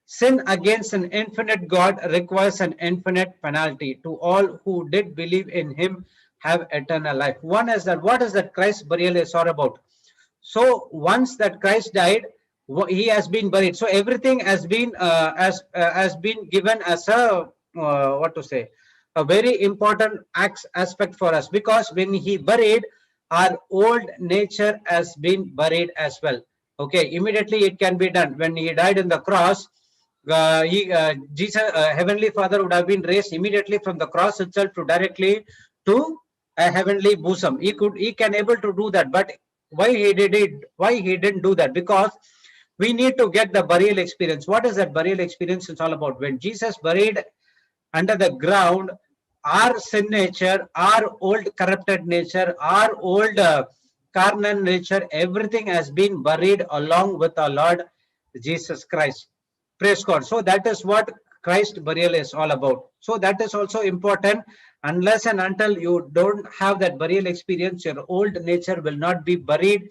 Sin against an infinite God requires an infinite penalty. To all who did believe in him have eternal life. One is that what is that Christ's burial is all about? So once that Christ died, he has been buried. So everything has been given as a what to say, a very important aspect for us, because when he buried, our old nature has been buried as well. Okay, immediately it can be done. When he died on the cross, Jesus, Heavenly Father would have been raised immediately from the cross itself to directly to a heavenly bosom. He can able to do that, but why he did it? Why he didn't do that? Because we need to get the burial experience. What is that burial experience? It's all about when Jesus buried under the ground, our sin nature, our old corrupted nature, our old carnal nature, everything has been buried along with our Lord Jesus Christ. Praise God. So that is what Christ burial is all about. So that is also important. Unless and until you don't have that burial experience, your old nature will not be buried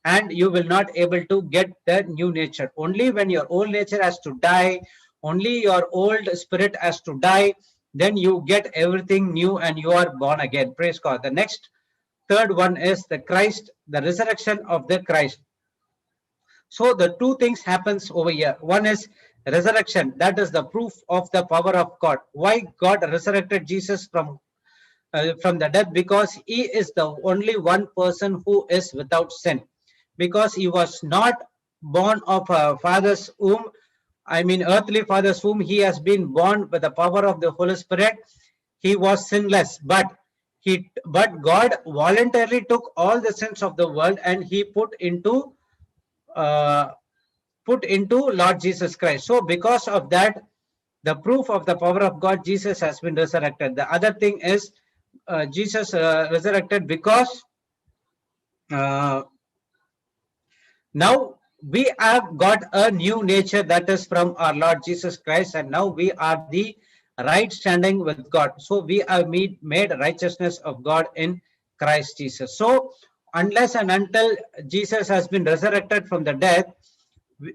and you will not able to get the new nature. Only when your old nature has to die, only your old spirit has to die, then you get everything new and you are born again. Praise God. The next third one is the Christ, the resurrection of the Christ. So the two things happens over here. One is resurrection. That is the proof of the power of God. Why God resurrected Jesus from the death? Because he is the only one person who is without sin. Because he was not born of a father's womb, I mean earthly father's womb. He has been born with the power of the Holy Spirit. He was sinless, but God voluntarily took all the sins of the world and he uh, put into Lord Jesus Christ. So because of that, the proof of the power of God, Jesus has been resurrected. The other thing is Jesus resurrected because uh, now we have got a new nature that is from our Lord Jesus Christ, and now we are the right standing with God. So we are made righteousness of God in Christ Jesus. So unless and until Jesus has been resurrected from the death,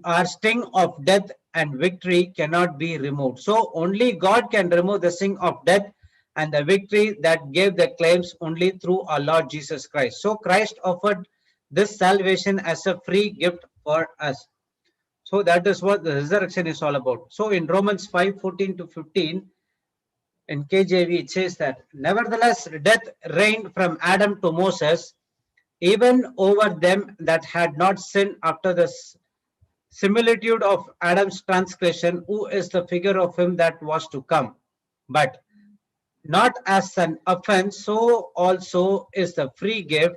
our sting of death and victory cannot be removed. So only God can remove the sting of death and the victory that gave the claims only through our Lord Jesus Christ. So Christ offered this salvation as a free gift for us. So that is what the resurrection is all about. So in Romans 5:14 to 15, in KJV, it says that, nevertheless, death reigned from Adam to Moses, even over them that had not sinned after the similitude of Adam's transgression, who is the figure of him that was to come. But not as an offense, so also is the free gift.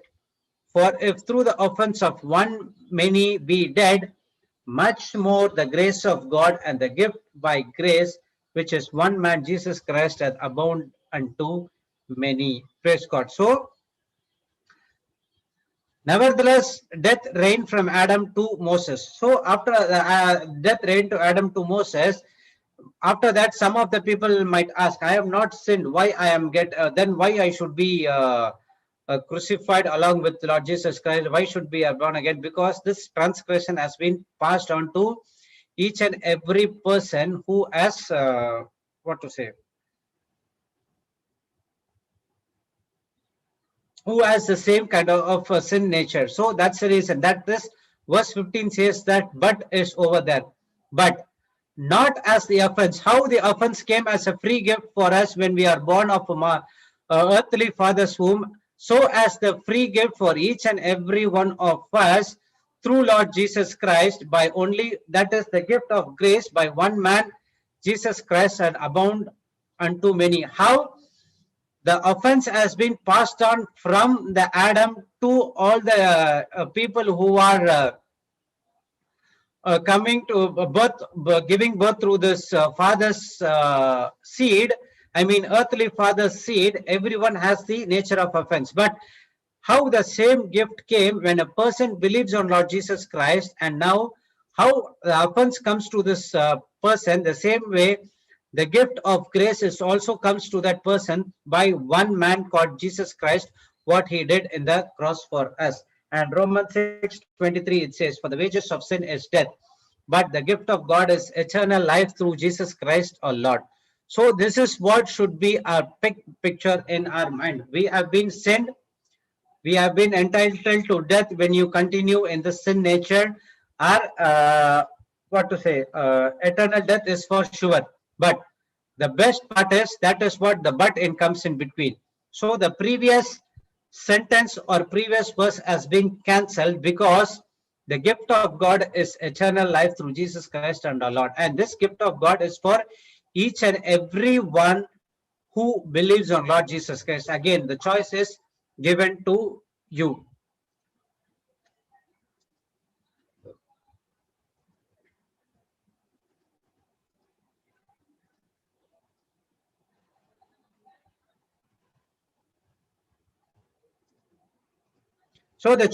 For if through the offense of one many be dead, much more the grace of God and the gift by grace, which is one man, Jesus Christ, hath abounded unto many. Praise God. So, nevertheless, death reigned from Adam to Moses. So, after death reigned to Adam to Moses, after that, some of the people might ask, I have not sinned. Why I am then why I should be crucified along with Lord Jesus Christ? Why should be born again? Because this transgression has been passed on to each and every person who has what to say, who has the same kind of sin nature. So that's the reason that this verse 15 says that, but is over there. But not as the offense. How the offense came as a free gift for us when we are born of earthly father's womb, so as the free gift for each and every one of us through Lord Jesus Christ, by only, that is the gift of grace by one man, Jesus Christ, and abound unto many. How the offense has been passed on from the Adam to all the people who are coming to birth, giving birth through this father's seed, I mean earthly father's seed. Everyone has the nature of offense. But how the same gift came when a person believes on Lord Jesus Christ, and now how the offense comes to this person, the same way the gift of grace is also comes to that person by one man called Jesus Christ, what he did in the cross for us. And Romans 6:23, it says, for the wages of sin is death, but the gift of God is eternal life through Jesus Christ our Lord. So this is what should be our picture in our mind. We have been sinned. We have been entitled to death when you continue in the sin nature. Our what to say? Eternal death is for sure. But the best part is that is what the but in comes in between. So the previous sentence or previous verse has been cancelled because the gift of God is eternal life through Jesus Christ and our Lord. And this gift of God is for each and every one who believes on Lord Jesus Christ. Again, the choice is given to you. So the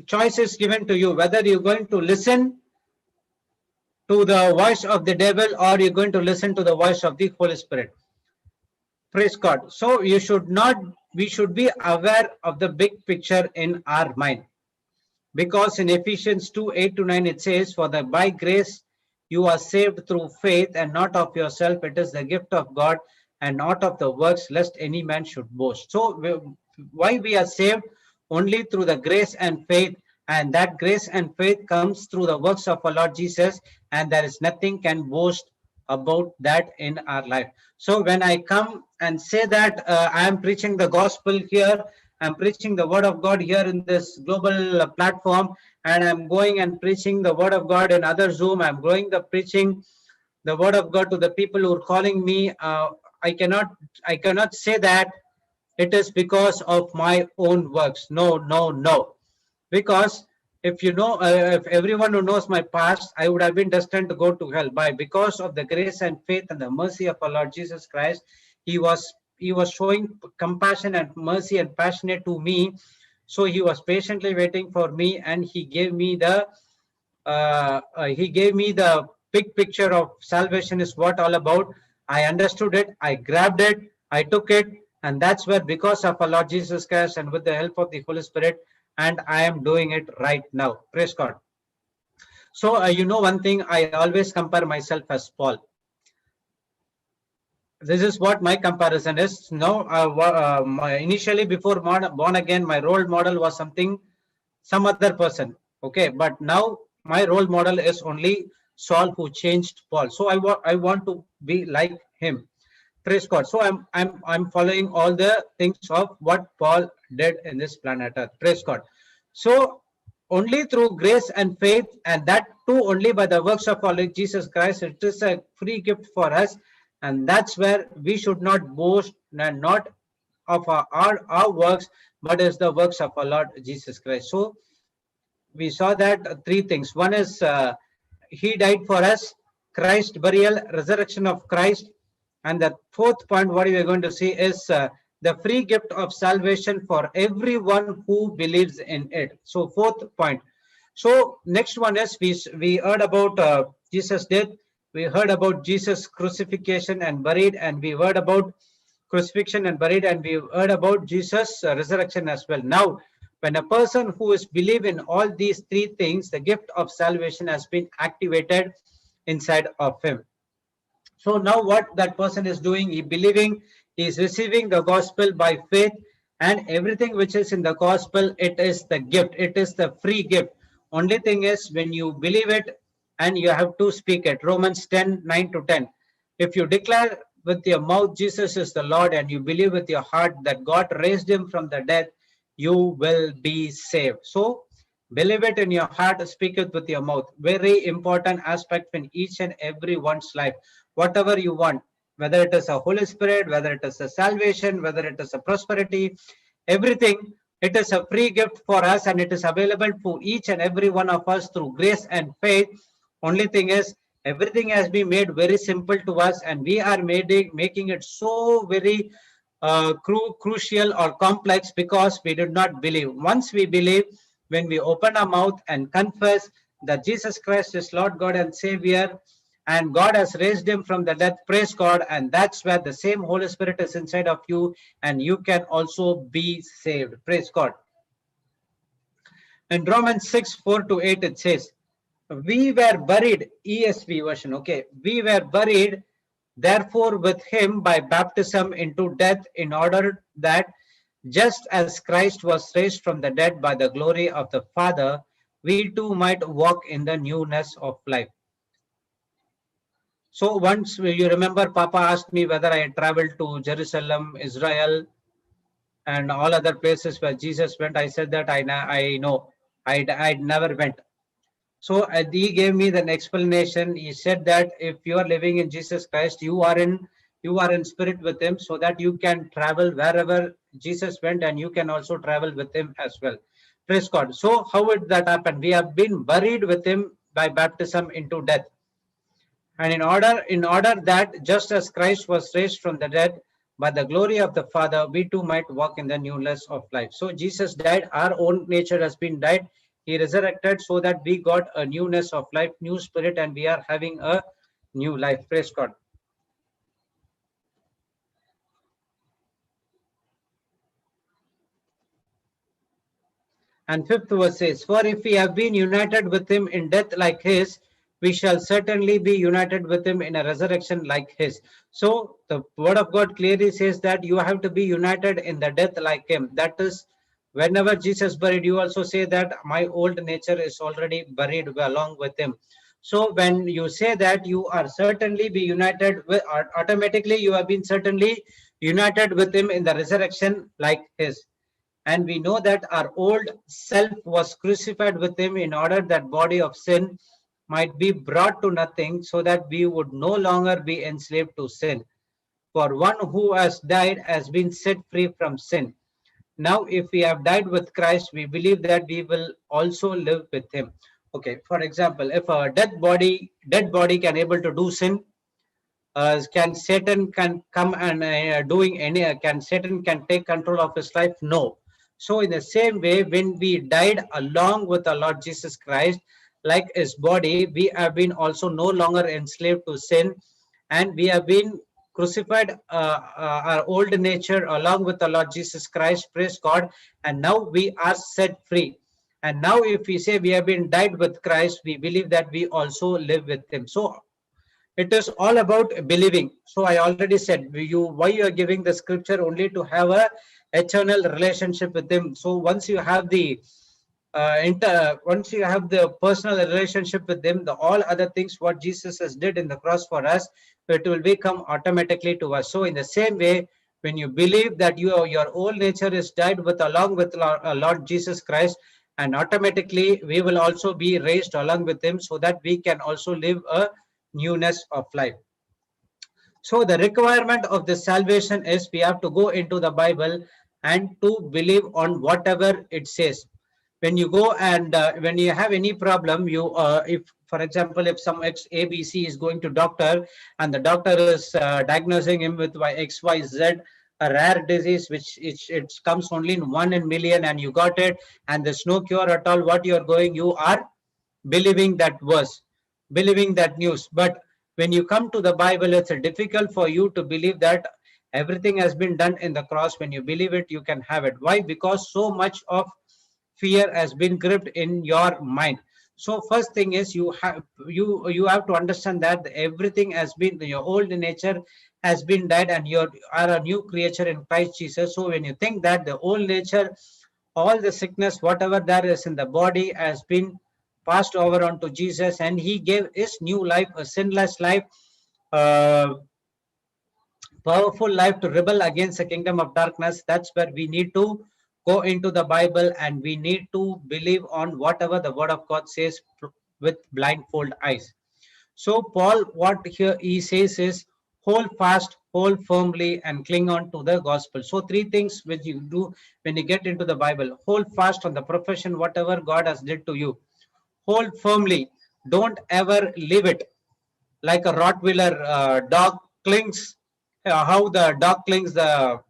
choice is given to you whether you're going to listen to the voice of the devil or you're going to listen to the voice of the Holy Spirit. Praise God. So we should be aware of the big picture in our mind. Because in Ephesians 2:8-9 it says, for the by grace you are saved through faith and not of yourself. It is the gift of God and not of the works, lest any man should boast. So why we are saved? Only through the grace and faith, and that grace and faith comes through the works of our Lord Jesus, and there is nothing can boast about that in our life. So when I come and say that I am preaching the gospel here, I'm preaching the word of God here in this global platform, and I'm going and preaching the word of God in other Zoom. I'm going the preaching the word of God to the people who are calling me. I cannot say that it is because of my own works. No, no, no. Because if everyone who knows my past, I would have been destined to go to hell. Because of the grace and faith and the mercy of our Lord Jesus Christ, he was showing compassion and mercy and passionate to me. So he was patiently waiting for me, and he gave me the big picture of salvation is what all about. I understood it, I grabbed it, I took it, and that's where, because of our Lord Jesus Christ and with the help of the Holy Spirit, and I am doing it right now. Praise God. So one thing, I always compare myself as Paul. This is what my comparison is. Now, initially before born again, my role model was some other person. Okay, but now my role model is only Saul, who changed Paul. So I want to be like him. Praise God. So I'm following all the things of what Paul did in this planet Earth. Praise God. So only through grace and faith, and that too only by the works of our Lord Jesus Christ, it is a free gift for us, and that's where we should not boast, and not of our works, but is the works of our Lord Jesus Christ. So we saw that three things. One is he died for us, Christ burial, resurrection of Christ, and the fourth point what we are going to see is the free gift of salvation for everyone who believes in it. So fourth point. So next one is we heard about Jesus' death, we heard about Jesus' crucifixion and buried, and we heard about crucifixion and buried, and we heard about Jesus' resurrection as well. Now, when a person who is believe in all these three things, the gift of salvation has been activated inside of him. So now what that person is doing, he believing, he is receiving the gospel by faith, and everything which is in the gospel, it is the gift, it is the free gift. Only thing is, when you believe it, and you have to speak it. Romans 10:9-10. If you declare with your mouth Jesus is the Lord, and you believe with your heart that God raised him from the dead, you will be saved. So believe it in your heart, speak it with your mouth. Very important aspect in each and every one's life. Whatever you want, whether it is a Holy Spirit, whether it is a salvation, whether it is a prosperity, everything, it is a free gift for us, and it is available for each and every one of us through grace and faith. Only thing is, everything has been made very simple to us, and we are making it so very crucial or complex because we did not believe. Once we believe, when we open our mouth and confess that Jesus Christ is Lord God and Savior, and God has raised him from the dead, praise God, and that's where the same Holy Spirit is inside of you, and you can also be saved. Praise God. In Romans 6:4-8 it says, We were buried, ESV version, okay. We were buried, therefore, with him by baptism into death, in order that just as Christ was raised from the dead by the glory of the Father, we too might walk in the newness of life. So once you remember, Papa asked me whether I had traveled to Jerusalem, Israel, and all other places where Jesus went. I said that I know. I'd never went. So he gave me an explanation. He said that if you are living in Jesus Christ, you are in spirit with him, so that you can travel wherever Jesus went, and you can also travel with him as well. Praise God. So how would that happen? We have been buried with him by baptism into death. And in order that just as Christ was raised from the dead by the glory of the Father, we too might walk in the newness of life. So Jesus died, our own nature has been died. He resurrected so that we got a newness of life, new spirit, and we are having a new life. Praise God. And fifth verse says, for if we have been united with him in death like his, we shall certainly be united with him in a resurrection like his. So the word of God clearly says that you have to be united in the death like him. That is, whenever Jesus buried, you also say that my old nature is already buried along with him. So when you say that, you are certainly be united with, automatically you have been certainly united with him in the resurrection like his. And we know that our old self was crucified with him in order that body of sin might be brought to nothing, so that we would no longer be enslaved to sin. For one who has died has been set free from sin. Now, if we have died with Christ, we believe that we will also live with him. Okay, for example, if a dead body can able to do sin, can Satan can come and doing any can Satan can take control of his life? No. So in the same way, when we died along with the Lord Jesus Christ, like his body, we have been also no longer enslaved to sin, and we have been crucified our old nature along with the Lord Jesus Christ. Praise God. And now we are set free. And now if we say we have been died with Christ, we believe that we also live with him. So it is all about believing. So I already said, you why you are giving the scripture only to have a eternal relationship with him. So once you have the once you have the personal relationship with him, the all other things what Jesus has did in the cross for us, it will become automatically to us. So in the same way, when you believe that your old nature is died with along with Lord Jesus Christ, and automatically we will also be raised along with him, so that we can also live a newness of life. So the requirement of this salvation is we have to go into the Bible and to believe on whatever it says. When you go and when you have any problem, you if for example, if some ABC is going to doctor, and the doctor is diagnosing him with XYZ, a rare disease which it comes only in 1 in million, and you got it, and there's no cure at all, what you're going, you are believing that verse, believing that news. But when you come to the Bible, it's difficult for you to believe that everything has been done in the cross. When you believe it, you can have it. Why? Because so much of fear has been gripped in your mind. So first thing is you have to understand that everything has been, your old nature has been died, and you are a new creature in Christ Jesus. So when you think that the old nature, all the sickness, whatever there is in the body, has been passed over onto Jesus, and he gave his new life, a sinless life, uh, powerful life to rebel against the kingdom of darkness. That's where we need to go into the Bible, and we need to believe on whatever the word of God says with blindfold eyes. So Paul, what here he says is, hold fast, hold firmly, and cling on to the gospel. So three things which you do when you get into the Bible: hold fast on the profession, whatever God has did to you. Hold firmly. Don't ever leave it. Like a Rottweiler dog clings, how the dog clings the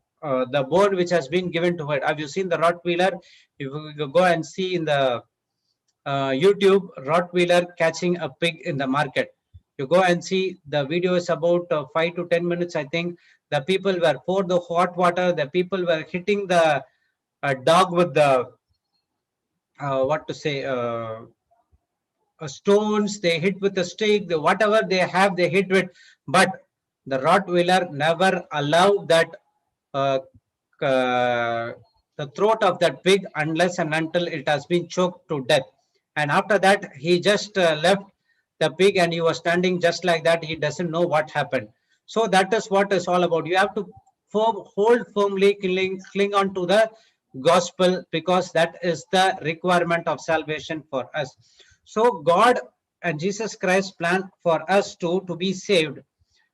bone which has been given to it. Have you seen the Rottweiler? If you go and see in the YouTube, Rottweiler catching a pig in the market. You go and see the video is about 5 to 10 minutes. I think the people were pour the hot water. The people were hitting the dog with the what to say stones, they hit with a stick, whatever they have, they hit with. But the Rottweiler never allowed that uh, the throat of that pig unless and until it has been choked to death. And after that, he just left the pig and he was standing just like that. He doesn't know what happened. So that is what it's all about. You have to hold firmly, cling on to the gospel, because that is the requirement of salvation for us. So God and Jesus Christ plan for us to be saved.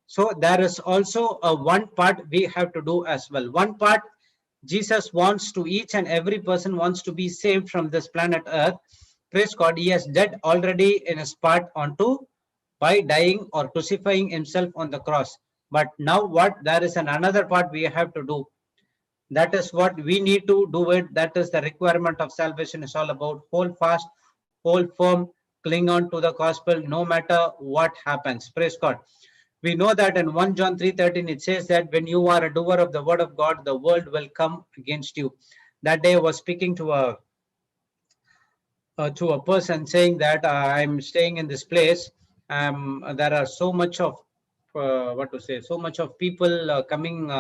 So there is also a one part we have to do as well. One part, Jesus wants to, each and every person wants to be saved from this planet Earth. Praise God, he has did already in his part onto by dying or crucifying himself on the cross. But now what? There is another part we have to do. That is what we need to do it. That is the requirement of salvation is all about. Hold fast, hold firm, cling on to the gospel no matter what happens. Praise God. We know that in 1 John 3:13 it says that when you are a doer of the word of God, the world will come against you. That day I was speaking to a person saying that I'm staying in this place. There are so much of what to say, so much of people coming,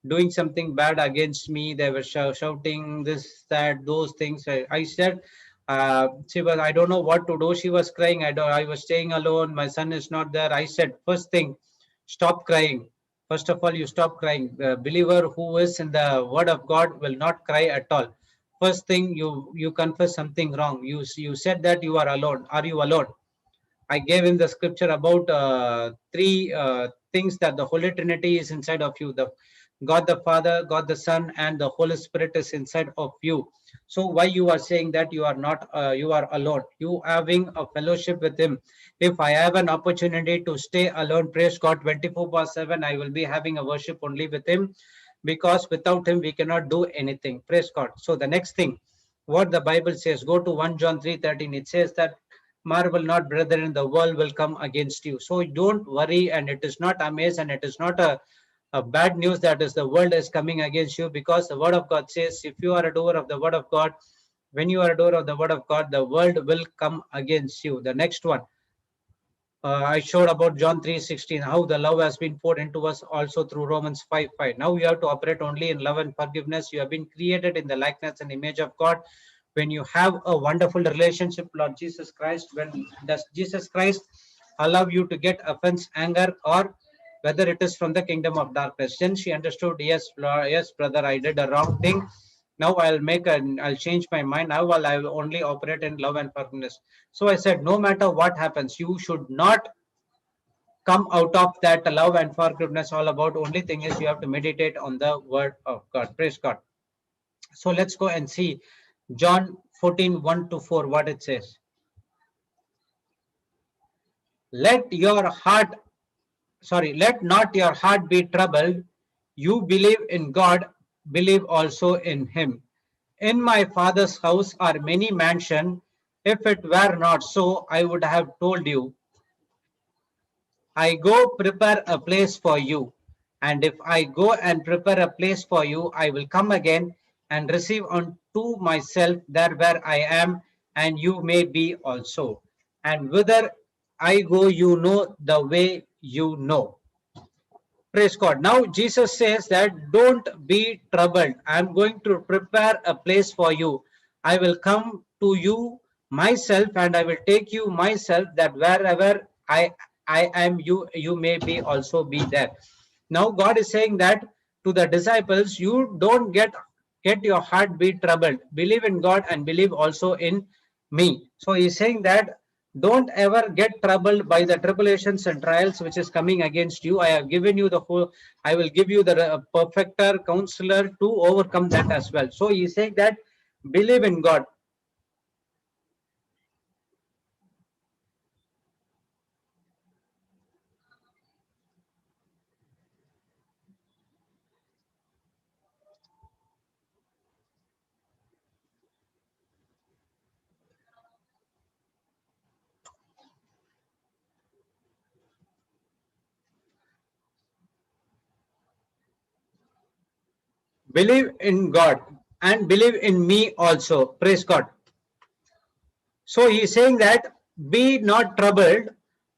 doing something bad against me. They were shouting this, that, those things. I said, she was, I don't know what to do. She was crying. I was staying alone. My son is not there. I said, first thing, stop crying. First of all, you stop crying. The believer who is in the word of God will not cry at all. First thing, you confess something wrong. You said that you are alone. Are you alone? I gave him the scripture about three things, that the Holy Trinity is inside of you. The God the Father, God the Son, and the Holy Spirit is inside of you. So why you are saying that you are not, you are alone? You having a fellowship with Him. If I have an opportunity to stay alone, praise God, 24/7, I will be having a worship only with Him, because without Him we cannot do anything. Praise God. So the next thing, what the Bible says, go to 1 John 3:13. It says that marvel not, brethren, the world will come against you. So don't worry, and it is not amaze, and it is not a bad news that is the world is coming against you, because the word of God says, if you are a doer of the word of God, when you are a doer of the word of God, the world will come against you. The next one, I showed about John 3:16, how the love has been poured into us also through Romans 5:5. Now you have to operate only in love and forgiveness. You have been created in the likeness and image of God. When you have a wonderful relationship, Lord Jesus Christ, when does Jesus Christ allow you to get offense, anger, or whether it is from the kingdom of darkness? Then she understood, yes, Lord, yes, brother, I did a wrong thing. Now I'll change my mind. Now I will only operate in love and forgiveness. So I said, no matter what happens, you should not come out of that love and forgiveness all about. Only thing is you have to meditate on the word of God. Praise God. So let's go and see John 14:1-4, what it says. Let your heart, let not your heart be troubled. You believe in God, believe also in him. In my Father's house are many mansions. If it were not so, I would have told you. I go prepare a place for you. And if I go and prepare a place for you, I will come again and receive unto myself there where I am, and you may be also. And whither I go, you know the way you know. Praise God. Now Jesus says that don't be troubled. I'm going to prepare a place for you. I will come to you myself, and I will take you myself, that wherever I am, you may be also be there. Now God is saying that to the disciples, you don't get your heart be troubled. Believe in God and believe also in me. So he's saying that don't ever get troubled by the tribulations and trials which is coming against you. I have given you the whole, I will give you the perfecter counselor to overcome that as well. So he's saying that believe in God. Believe in God and believe in me also. Praise God. So he's saying that be not troubled.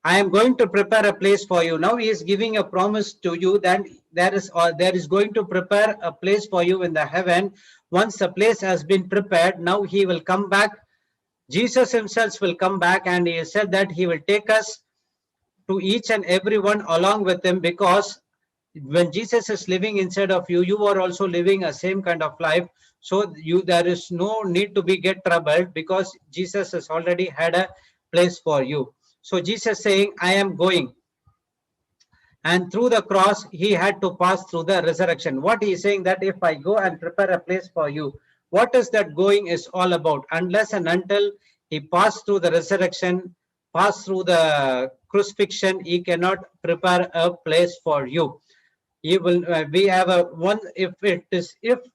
I am going to prepare a place for you. Now he is giving a promise to you that there is going to prepare a place for you in the heaven. Once the place has been prepared, now he will come back. Jesus himself will come back, and he said that he will take us to each and everyone along with him, because when Jesus is living inside of you, you are also living a same kind of life. So there is no need to be get troubled, because Jesus has already had a place for you. So Jesus saying, I am going. And through the cross, he had to pass through the resurrection. What he is saying, that if I go and prepare a place for you, what is that going is all about? Unless and until he passed through the resurrection, passed through the crucifixion, he cannot prepare a place for you. You will we have a one, if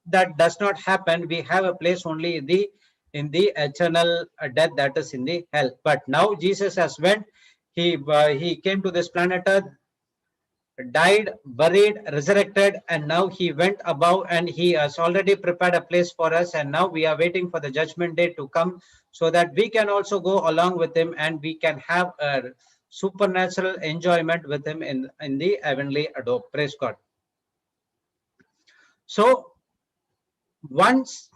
that does not happen, we have a place only in the eternal death, that is in the hell. But now Jesus has went, he came to this planet Earth, died, buried, resurrected, and now he went above, and he has already prepared a place for us. And now we are waiting for the judgment day to come, so that we can also go along with him, and we can have a supernatural enjoyment with him in the heavenly abode. Praise God. So once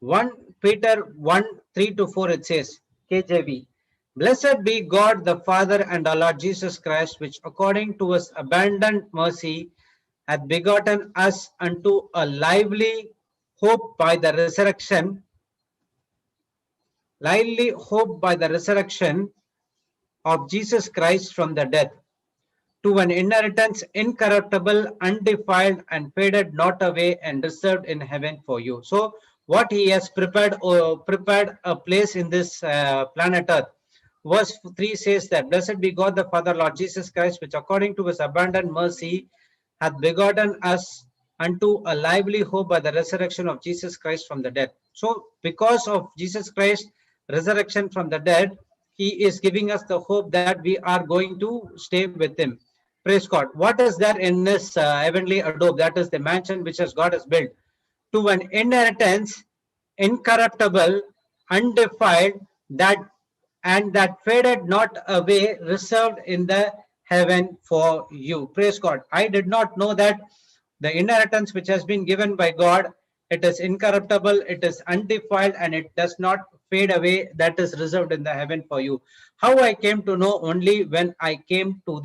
1 Peter 1:3-4, it says, KJV, blessed be God the Father and our Lord Jesus Christ, which according to his abundant mercy hath begotten us unto a lively hope by the resurrection, of Jesus Christ from the dead, to an inheritance incorruptible, undefiled, and faded not away, and reserved in heaven for you. So what he has prepared a place in this planet Earth. Verse 3 says that, blessed be God the Father, Lord Jesus Christ, which according to his abundant mercy hath begotten us unto a lively hope by the resurrection of Jesus Christ from the dead. So because of Jesus Christ resurrection from the dead, he is giving us the hope that we are going to stay with him. Praise God. What is there in this heavenly abode? That is the mansion which God has built, to an inheritance incorruptible, undefiled, that faded not away, reserved in the heaven for you. Praise God. I did not know that the inheritance which has been given by God, it is incorruptible, it is undefiled, and it does not fade away, that is reserved in the heaven for you. How I came to know? Only when I came to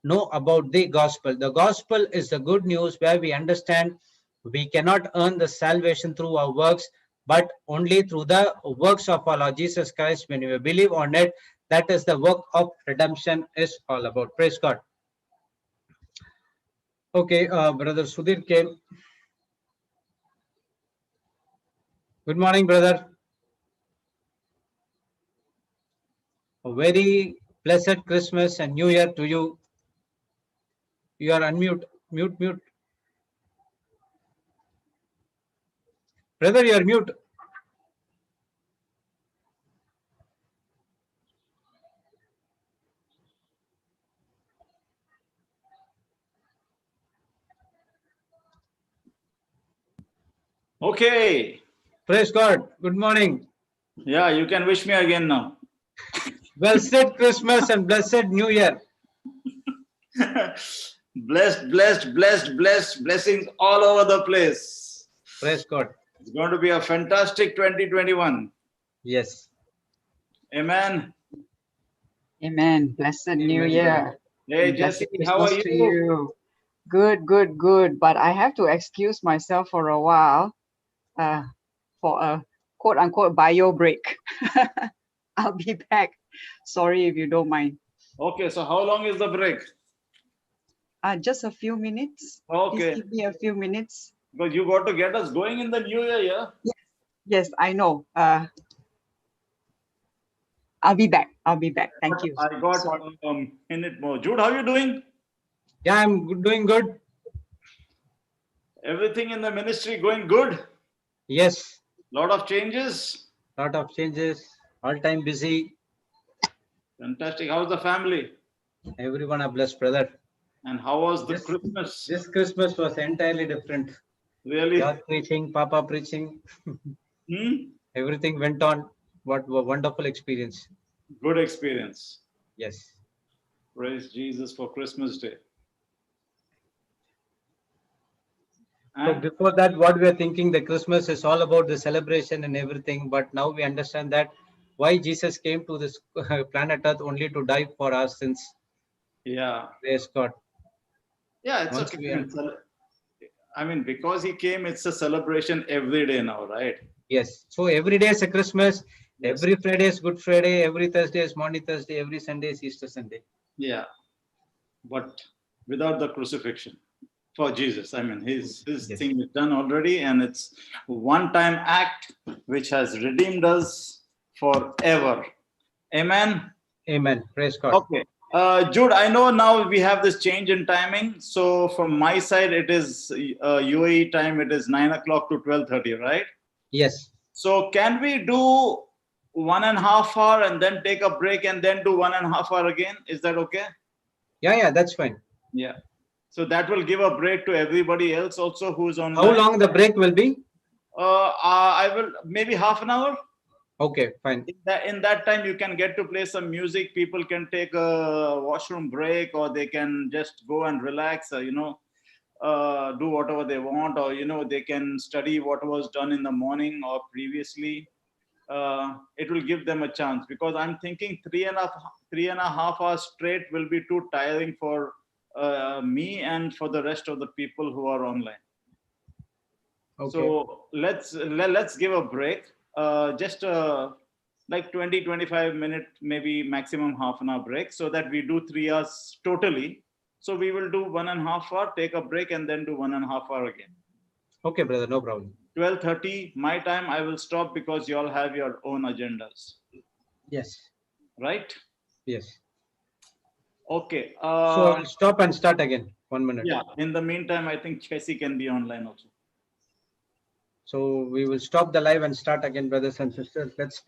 know about the gospel. The gospel is the good news where we understand we cannot earn the salvation through our works, but only through the works of our Lord Jesus Christ. When we believe on it, that is the work of redemption is all about. Praise God. Okay, Brother Sudhir came. Good morning, brother. A very blessed Christmas and New Year to you. You are unmute. Mute. Brother, you are mute. Okay. Praise God. Good morning. Yeah, you can wish me again now. Blessed Christmas and blessed New Year. Blessed blessings all over the place. Praise God. It's going to be a fantastic 2021. Yes. Amen. Amen. Blessed New Year. Hey, Blessed Jesse, how are Christmas to you? you. Good. But I have to excuse myself for a while for a quote-unquote bio break. I'll be back. Sorry if you don't mind. Okay, so how long is the break? Just a few minutes. Okay. Please give me a few minutes. Because you got to get us going in the new year, yeah? Yes, I know. I'll be back. Thank you. I got a minute more. Jude, how are you doing? Yeah, I'm doing good. Everything in the ministry going good? Yes. Lot of changes? Lot of changes. All time busy. Fantastic. How's the family? Everyone are blessed, brother. And how was the Christmas? This Christmas was entirely different. Really? God preaching, Papa preaching. Everything went on. What a wonderful experience. Good experience. Yes. Praise Jesus for Christmas Day. So And before that, what we are thinking, the Christmas is all about the celebration and everything. But now we understand that why Jesus came to this planet Earth only to die for our sins. yeah, Praise God. yeah, it's Once okay. we are, I mean, because he came, it's a celebration every day now, right? yes. So every day is a Christmas. Yes. Every Friday is Good Friday. Every Thursday is Maundy Thursday. Every Sunday is Easter Sunday. Yeah, but without the crucifixion for Jesus. I mean, his Yes. thing is done already, and it's one-time act which has redeemed us forever. Amen. Amen. Praise God. Okay. Jude, I know now we have this change in timing. So from my side, it is UAE time. It is 9 o'clock to 12:30, right? Yes. So can we do 1.5 hour and then take a break and then do 1.5 hour again? Is that okay? Yeah, that's fine. Yeah. So that will give a break to everybody else also who's online. How long the break will be? I will maybe half an hour. Okay, fine. In that time, you can get to play some music. People can take a washroom break, or they can just go and relax. Do whatever they want, or they can study what was done in the morning or previously. It will give them a chance, because I'm thinking 3.5 hours straight will be too tiring for me and for the rest of the people who are online. Okay. So let's give a break, just like 20-25 minute, maybe maximum half an hour break, so that we do 3 hours totally. So we will do 1.5 hour, take a break, and then do 1.5 hour again. Okay, brother, no problem. 12:30 my time, I will stop, because you all have your own agendas, Yes. right? Yes. Okay. So I will stop and start again. 1 minute. Yeah. In the meantime, I think Chessy can be online also. So we will stop the live and start again, brothers and sisters. Let's